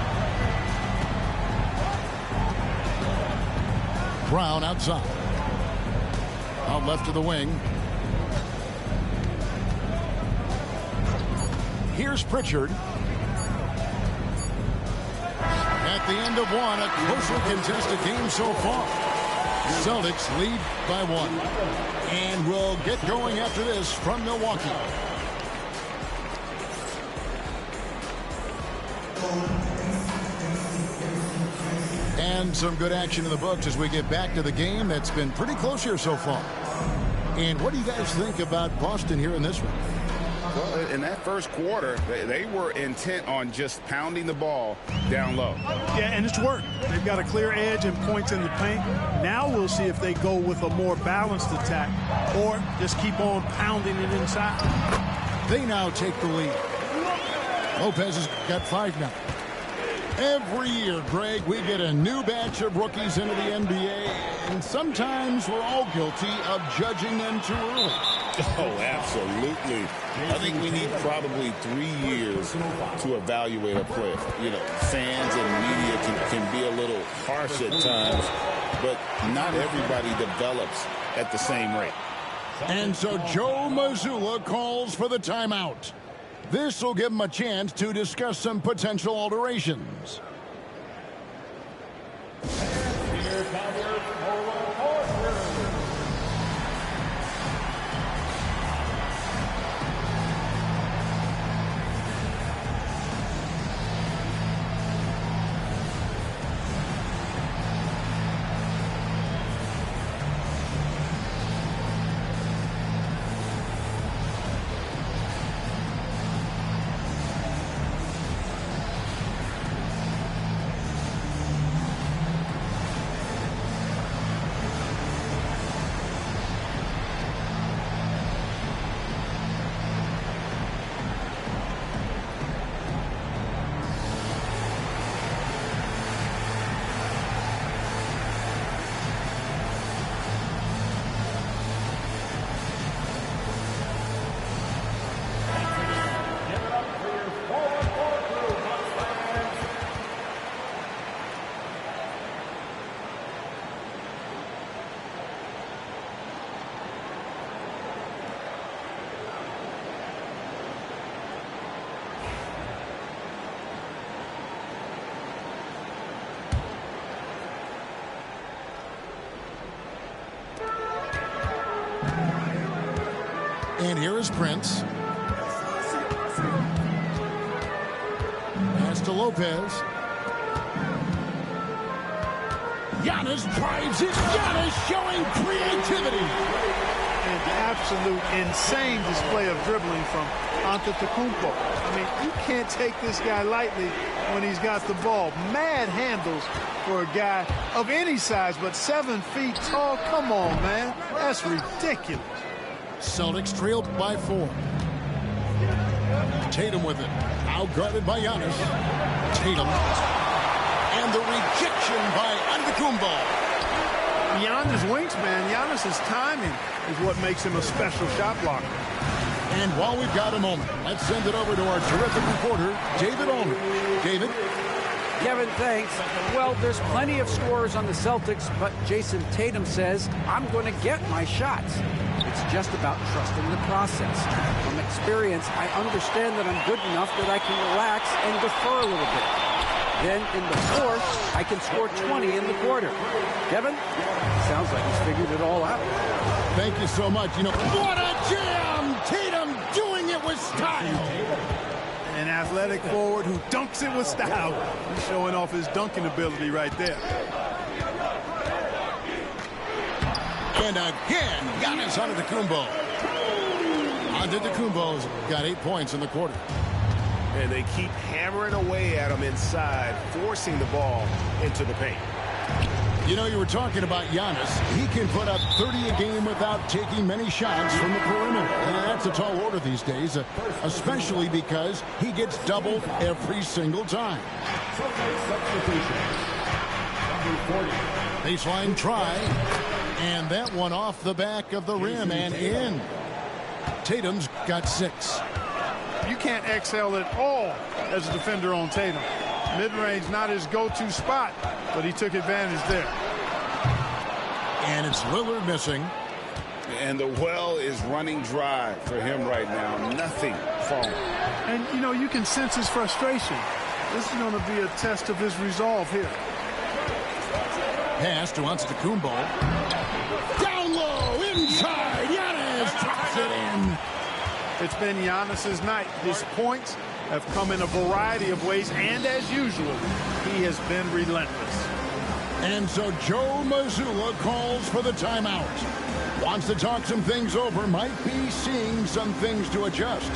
Brown outside. Out left to the wing. Here's Pritchard. At the end of one, a closely contested game so far. Celtics lead by 1. And we'll get going after this from Milwaukee. And some good action in the books as we get back to the game that's been pretty close here so far. And what do you guys think about Boston here in this one? Well, in that first quarter, they were intent on just pounding the ball down low. Yeah, and it's worked. They've got a clear edge and points in the paint. Now we'll see if they go with a more balanced attack or just keep on pounding it inside. They now take the lead. Lopez has got 5 now. Every year, Greg, we get a new batch of rookies into the NBA, and sometimes we're all guilty of judging them too early. Oh, absolutely. I think we need probably 3 years to evaluate a player. You know, fans and media can be a little harsh at times, but not everybody develops at the same rate. And so Joe Mazzulla calls for the timeout. This will give him a chance to discuss some potential alterations. Here comes your forward. And here is Prince. Pass to Lopez. Giannis drives it. Giannis showing creativity. An absolute insane display of dribbling from Antetokounmpo. I mean, you can't take this guy lightly when he's got the ball. Mad handles for a guy of any size, but 7 feet tall. Come on, man. That's ridiculous. Celtics trailed by 4. Tatum with it. Out guarded by Giannis. Tatum. And the rejection by Antetokounmpo. Giannis' wingspan, Giannis' timing is what makes him a special shot blocker. And while we've got a moment, let's send it over to our terrific reporter, David Ulmer. David? Kevin, thanks. Well, there's plenty of scorers on the Celtics, but Jason Tatum says, I'm going to get my shots. It's just about trusting the process. From experience, I understand that I'm good enough that I can relax and defer a little bit. Then in the fourth, I can score 20 in the quarter. Kevin, sounds like he's figured it all out. Thank you so much. You know, what a jam! Tatum doing it with style. An athletic forward who dunks it with style. He's showing off his dunking ability right there. And again, Giannis Antetokounmpo. Antetokounmpo's got 8 points in the quarter. And they keep hammering away at him inside, forcing the ball into the paint. You know, you were talking about Giannis. He can put up 30 a game without taking many shots from the perimeter. And that's a tall order these days, especially because he gets doubled every single time. Baseline try. And that one off the back of the rim and in. Tatum's got 6. You can't exhale at all as a defender on Tatum. Mid-range not his go-to spot, but he took advantage there. And it's Lillard missing. And the well is running dry for him right now. Nothing falling. And, you know, you can sense his frustration. This is going to be a test of his resolve here. Pass to Antetokounmpo. Down low, inside. Giannis drops it in. It's been Giannis's night. His points have come in a variety of ways, and as usual, he has been relentless. And so Joe Mazzulla calls for the timeout. Wants to talk some things over, might be seeing some things to adjust.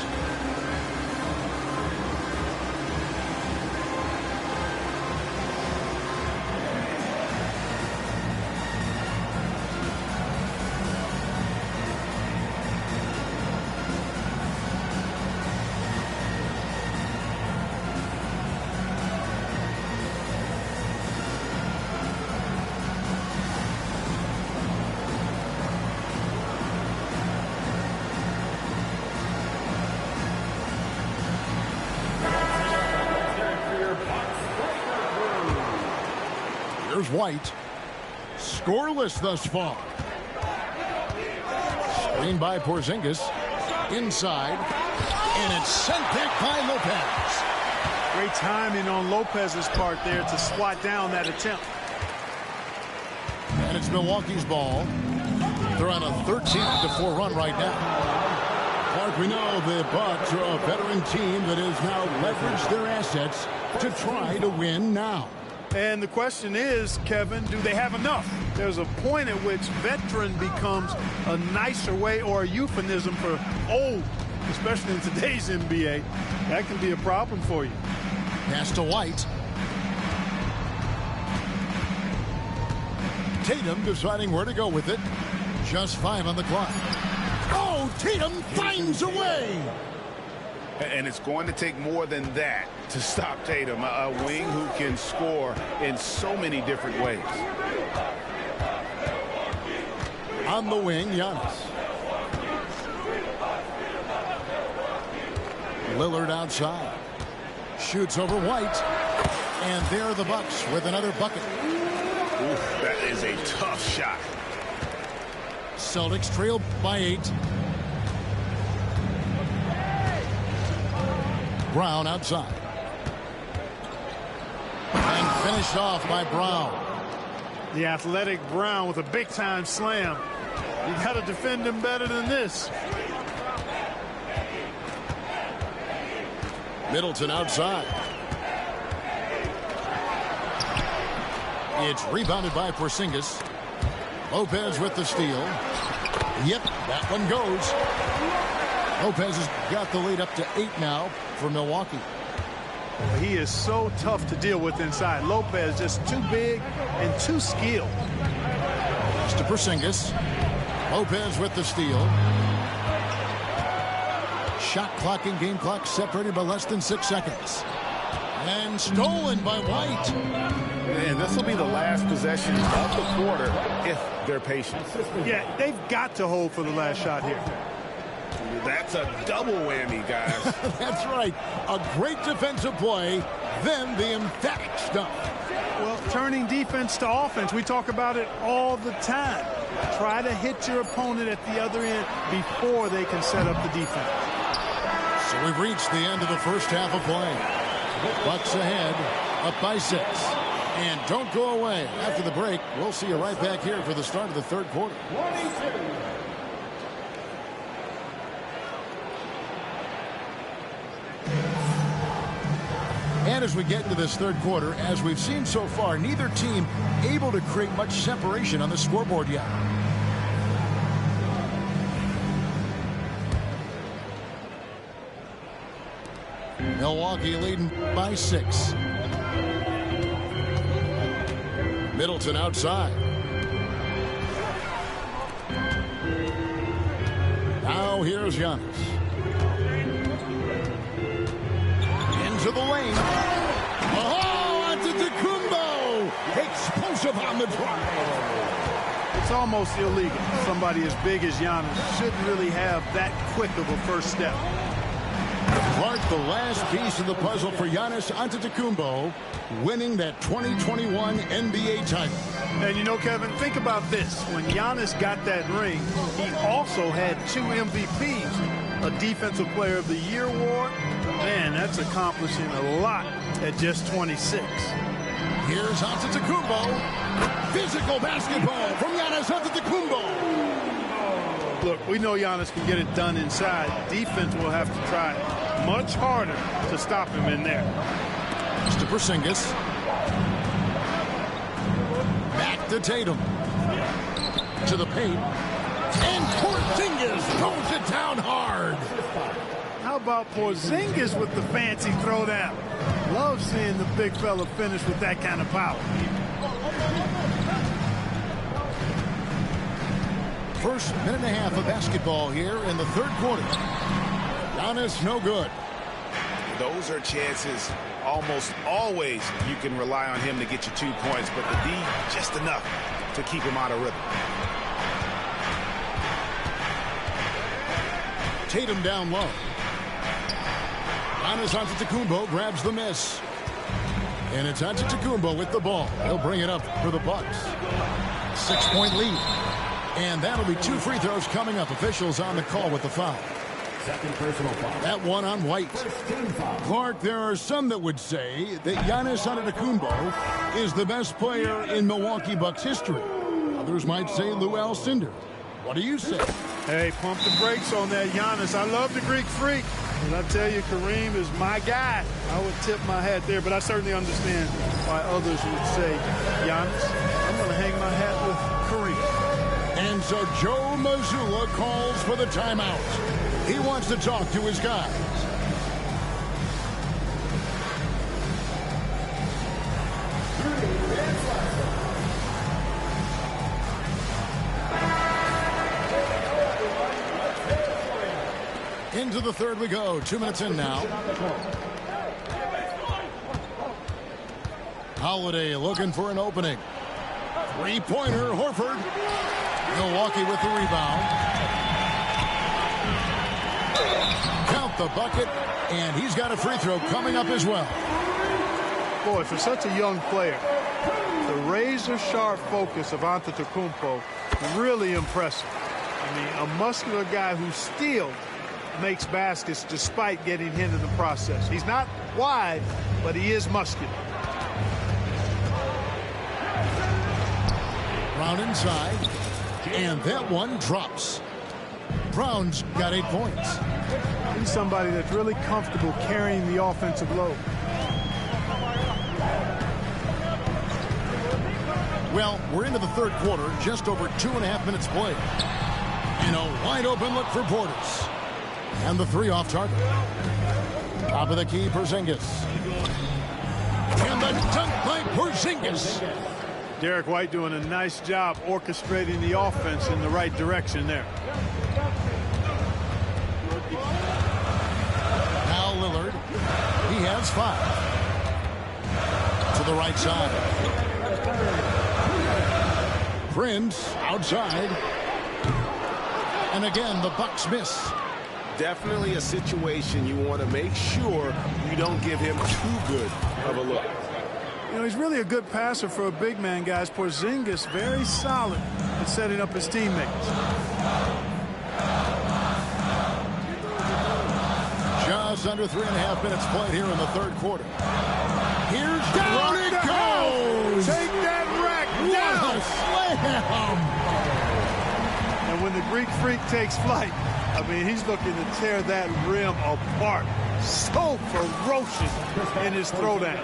Here's White. Scoreless thus far. Screen by Porzingis. Inside. And it's sent back by Lopez. Great timing on Lopez's part there to swat down that attempt. And it's Milwaukee's ball. They're on a 13-4 run right now. Clark, we know the Bucks are a veteran team that has now leveraged their assets to try to win now. And the question is, Kevin, do they have enough? There's a point at which veteran becomes a nicer way or a euphemism for old, especially in today's NBA. That can be a problem for you. Pass to White. Tatum deciding where to go with it. Just 5 on the clock. Oh, Tatum finds a way. And it's going to take more than that to stop Tatum, a wing who can score in so many different ways. On the wing, Giannis. Lillard outside. Shoots over White. And there are the Bucks with another bucket. Ooh, that is a tough shot. Celtics trail by 8. Brown outside. And finished off by Brown. The athletic Brown with a big-time slam. You got to defend him better than this. Middleton outside. It's rebounded by Porzingis. Lopez with the steal. Yep, that one goes. Lopez has got the lead up to 8 now for Milwaukee. He is so tough to deal with inside. Lopez just too big and too skilled. To Porzingis. Lopez with the steal. Shot clock and game clock separated by less than 6 seconds. And stolen by White. And this will be the last possession of the quarter if they're patient. Yeah, they've got to hold for the last shot here. That's a double whammy, guys. That's right. A great defensive play, then the emphatic stuff. Well, turning defense to offense, we talk about it all the time. Try to hit your opponent at the other end before they can set up the defense. So we've reached the end of the first half of play. Bucks ahead, up by 6. And don't go away. After the break, we'll see you right back here for the start of the third quarter. 22. And as we get into this third quarter, as we've seen so far, neither team able to create much separation on the scoreboard yet. Milwaukee leading by 6. Middleton outside. Now here's Giannis. Into the lane. Oh, Antetokounmpo! Explosive on the drive. It's almost illegal. Somebody as big as Giannis shouldn't really have that quick of a first step. Clark, the last piece of the puzzle for Giannis Antetokounmpo, winning that 2021 NBA title. And you know, Kevin, think about this. When Giannis got that ring, he also had 2 MVPs, a Defensive Player of the Year award. Man, that's accomplishing a lot at just 26. Here's Antetokounmpo. Physical basketball from Giannis Antetokounmpo. Look, we know Giannis can get it done inside. Defense will have to try much harder to stop him in there. To Porzingis. Back to Tatum. To the paint. And Porzingis throws it down hard. How about Porzingis with the fancy throwdown? Love seeing the big fella finish with that kind of power. First minute and a half of basketball here in the third quarter. Giannis no good. Those are chances almost always you can rely on him to get you 2 points, but the D just enough to keep him out of rhythm. Tatum down low. Giannis Antetokounmpo grabs the miss. And it's Antetokounmpo with the ball. He'll bring it up for the Bucks. 6-point lead. And that'll be 2 free throws coming up. Officials on the call with the foul. Second personal foul. That one on White. Clark, there are some that would say that Giannis Antetokounmpo is the best player in Milwaukee Bucks history. Others might say Lou Alcindor. What do you say? Hey, pump the brakes on that Giannis. I love the Greek freak. And I tell you, Kareem is my guy. I would tip my hat there, but I certainly understand why others would say, Giannis, I'm going to hang my hat with Kareem. And so Joe Mazzulla calls for the timeout. He wants to talk to his guys. Into the third we go. 2 minutes in now. Holiday looking for an opening. Three-pointer, Horford. Milwaukee with the rebound. Count the bucket, and he's got a free throw coming up as well. Boy, for such a young player, the razor-sharp focus of Antetokounmpo, really impressive. I mean, a muscular guy who still makes baskets despite getting hit in the process. He's not wide, but he is muscular. Brown inside, and that one drops. Brown's got 8 points. He's somebody that's really comfortable carrying the offensive load. Well, we're into the third quarter, just over 2.5 minutes played. And a wide open look for Portis. And the 3 off target. Top of the key, Porzingis. And the dunk by Porzingis. Derek White doing a nice job orchestrating the offense in the right direction there. Now Lillard. He has 5. To the right side. Prince outside. And again, the Bucks miss. Definitely a situation you want to make sure you don't give him too good of a look. You know, he's really a good passer for a big man, guys. Porzingis very solid at setting up his teammates. Just under 3.5 minutes played here in the third quarter. Here's down it goes. Take that rack down. Slam. And when the Greek Freak takes flight, I mean, he's looking to tear that rim apart. So ferocious in his throwdowns.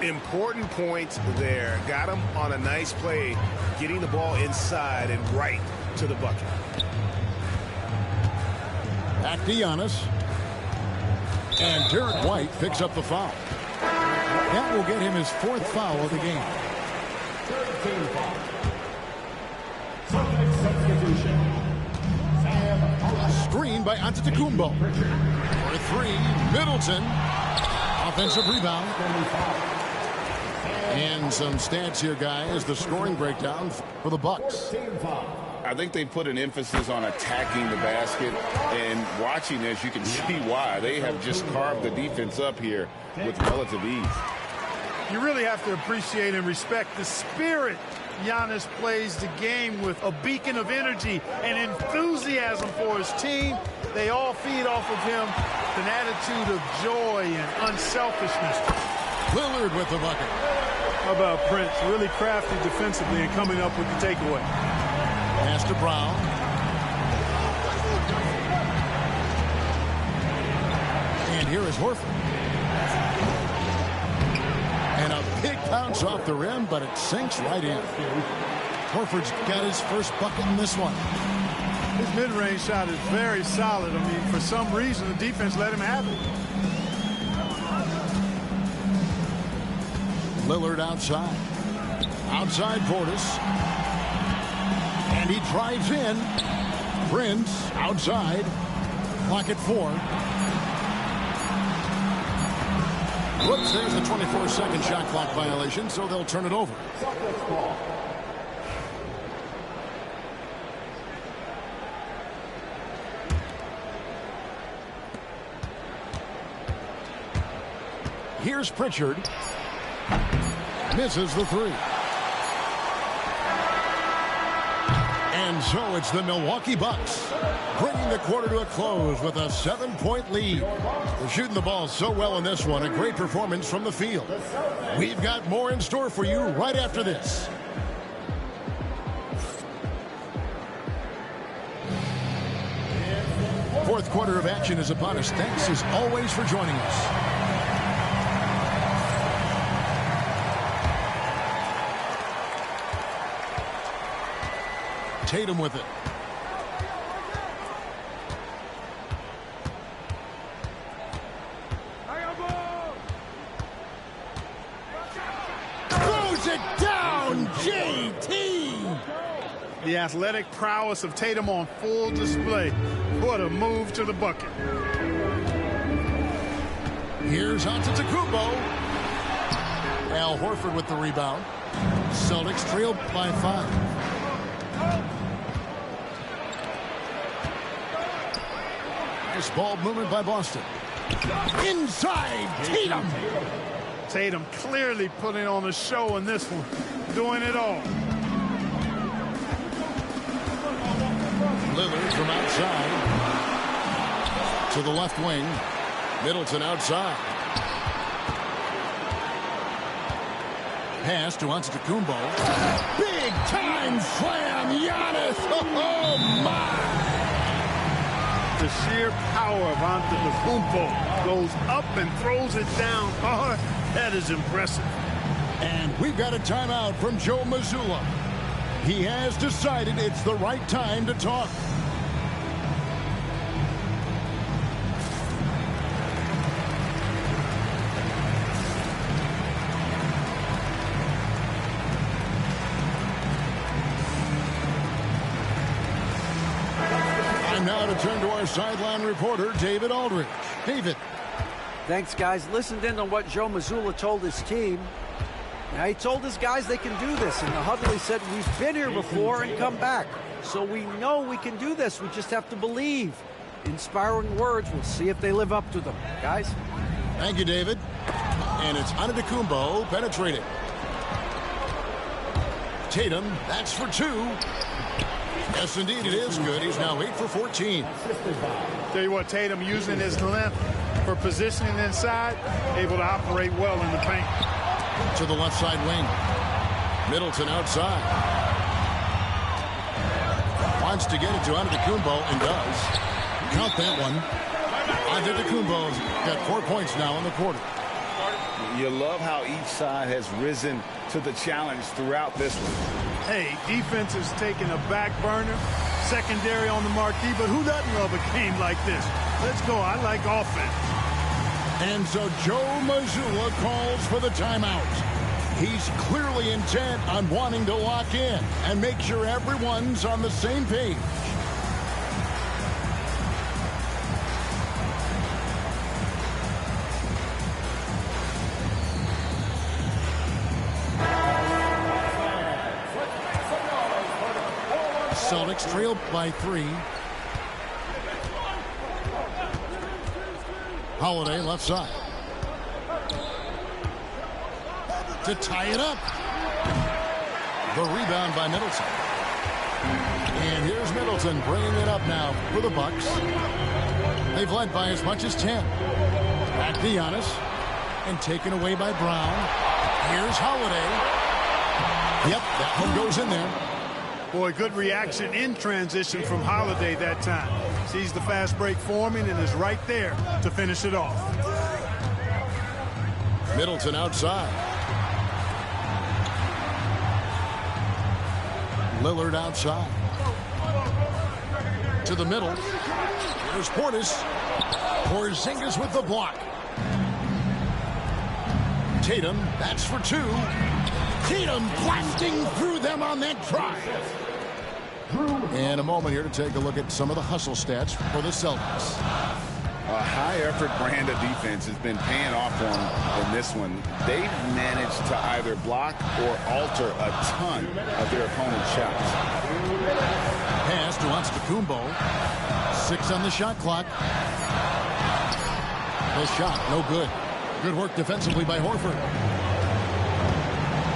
Important points there. Got him on a nice play, getting the ball inside and right to the bucket. Back to Giannis. And Derek White picks up the foul. That will get him his 4th foul of the game. 13 foul. Substitution. Screen by Antetokounmpo. For 3, Middleton. Offensive rebound. And some stats here, guys. The scoring breakdown for the Bucks. I think they put an emphasis on attacking the basket, and watching this, you can see why. They have just carved the defense up here with relative ease. You really have to appreciate and respect the spirit Giannis plays the game with, a beacon of energy and enthusiasm for his team. They all feed off of him, an attitude of joy and unselfishness. Lillard with the bucket. How about Prince? Really crafty defensively and coming up with the takeaway. Pass to Brown. And here is Horford. And a big bounce off the rim, but it sinks right in. Horford's got his first bucket in this one. His mid-range shot is very solid. I mean, for some reason, the defense let him have it. Lillard outside. Outside Portis. And he drives in. Prince outside. Clock at 4. Whoops, there's the 24-second shot clock violation, so they'll turn it over. Here's Pritchard. Misses the 3. And so it's the Milwaukee Bucks bringing the quarter to a close with a 7-point lead. They're shooting the ball so well in this one. A great performance from the field. We've got more in store for you right after this. Fourth quarter of action is upon us. Thanks as always for joining us. Tatum with it. Throws it down, JT. The athletic prowess of Tatum on full display. What a move to the bucket. Here's Antetokounmpo. Al Horford with the rebound. Celtics trailed by 5. Nice ball movement by Boston. Inside, Tatum. Tatum clearly putting on a show in this one. Doing it all. Lillard from outside. To the left wing. Middleton outside. Pass to Antetokounmpo. Big time slam, Giannis. Oh, my. the sheer power of Antetokounmpo. Goes up and throws it down hard. That is impressive. And we've got a timeout from Joe Mazzulla. He has decided it's the right time to talk. Now to turn to our sideline reporter, David Aldridge. David. Thanks, guys. Listened in on what Joe Mazzulla told his team. Now, he told his guys they can do this. In the huddle, he said, we've been here before and come back. So we know we can do this. We just have to believe. Inspiring words. We'll see if they live up to them. Guys? Thank you, David. And it's Antetokounmpo penetrating. Tatum, that's for 2. Yes, indeed, it is good. He's now 8 for 14. Tell you what, Tatum using his length for positioning inside, able to operate well in the paint. To the left side wing. Middleton outside. Wants to get it to Antetokounmpo and does. Count that one. Antetokounmpo's got 4 points now in the quarter. You love how each side has risen to the challenge throughout this one. Hey, defense is taking a back burner, secondary on the marquee, but who doesn't love a game like this? Let's go. I like offense. And so Joe Mazzulla calls for the timeout. He's clearly intent on wanting to lock in and make sure everyone's on the same page. Celtics trail by 3. Holiday left side. To tie it up. The rebound by Middleton. And here's Middleton bringing it up now for the Bucks. They've led by as much as 10. Back to Giannis. And taken away by Brown. Here's Holiday. Yep, that one goes in there. Boy, good reaction in transition from Holiday that time. Sees the fast break forming and is right there to finish it off. Middleton outside. Lillard outside. To the middle. There's Portis. Porzingis with the block. Tatum, that's for 2. Tatum blasting through them on that drive. And a moment here to take a look at some of the hustle stats for the Celtics. A high-effort brand of defense has been paying off for them in this one. They've managed to either block or alter a ton of their opponent's shots. Pass to Antetokounmpo. 6 on the shot clock. The shot, no good. Good work defensively by Horford.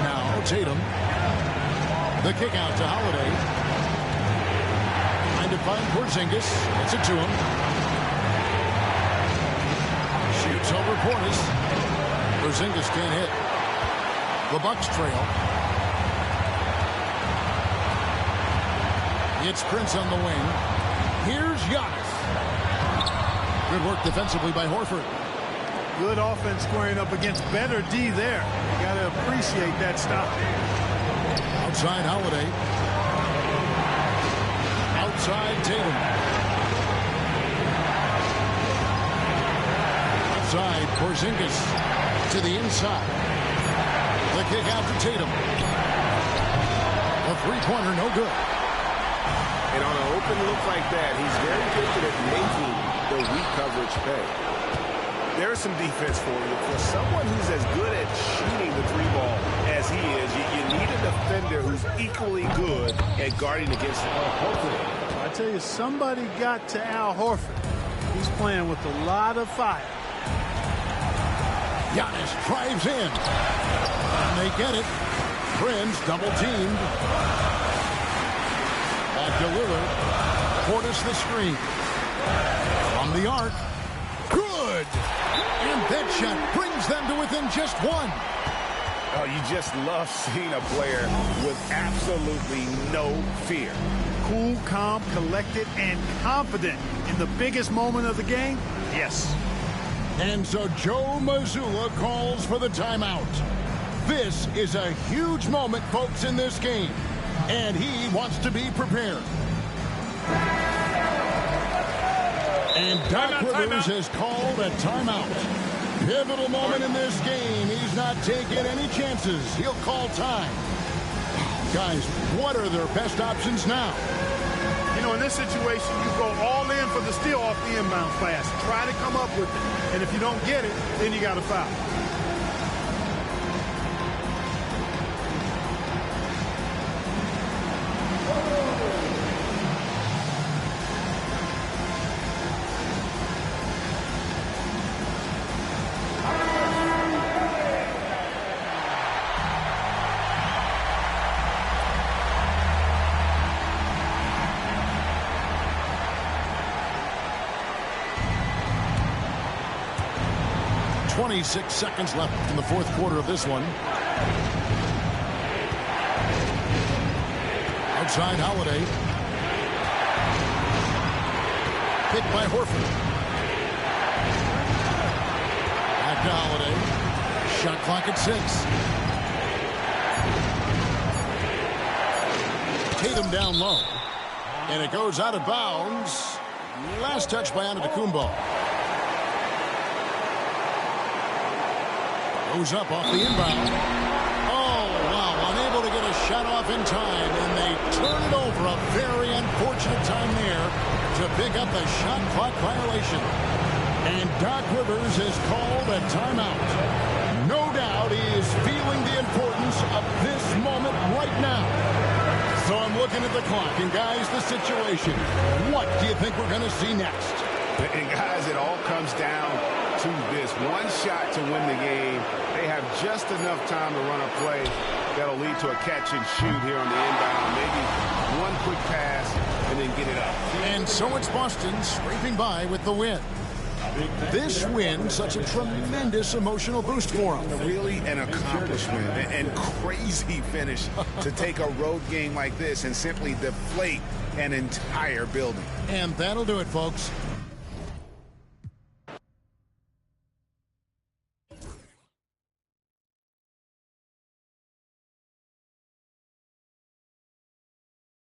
Now Tatum. The kick out to Holiday. Trying to find Porzingis. Gets it to him. Shoots over Portis. Porzingis can't hit. The Bucks trail. It's Prince on the wing. Here's Giannis. Good work defensively by Horford. Good offense squaring up against better D there. You got to appreciate that stop. Outside Holiday. Outside Tatum. Outside Porzingis to the inside. The kick out to Tatum. A three-pointer, no good. And on an open look like that, he's very gifted at making the weak coverage pay. There's some defense for you. For someone who's as good at shooting the three ball as he is, you need a defender who's equally good at guarding against Horford. I tell you, somebody got to Al Horford. He's playing with a lot of fire. Giannis drives in. And they get it. Prince double teamed. Back to Lillard. Portis the screen. From the arc. Good. And that shot brings them to within just 1. Oh, you just love seeing a player with absolutely no fear. cool, calm, collected, and confident in the biggest moment of the game? Yes. And so Joe Mazzulla calls for the timeout. This is a huge moment, folks, in this game, and he wants to be prepared. And Doc Rivers has called a timeout. Pivotal moment in this game. He's not taking any chances. He'll call time. Guys, what are their best options now? You know, in this situation, you go all in for the steal off the inbound pass. Try to come up with it. And if you don't get it, then you got to foul. .26 seconds left in the fourth quarter of this one. Outside Holiday. Picked by Horford. Back to Holiday. Shot clock at 6. Tatum down low. And it goes out of bounds. Last touch by Antetokounmpo. Goes up off the inbound. Oh, wow. Unable to get a shot off in time, and they turn it over. A very unfortunate time there to pick up a shot clock violation. And Doc Rivers has called a timeout. No doubt he is feeling the importance of this moment right now. So I'm looking at the clock, and guys, the situation. What do you think we're going to see next? And guys, it all comes down to this one shot to win the game. They have just enough time to run a play that'll lead to a catch and shoot here on the inbound. Maybe one quick pass and then get it up. And so it's Boston scraping by with the win. This win, such a tremendous emotional boost for them. Really an accomplishment and crazy finish to take a road game like this and simply deflate an entire building. And that'll do it, folks.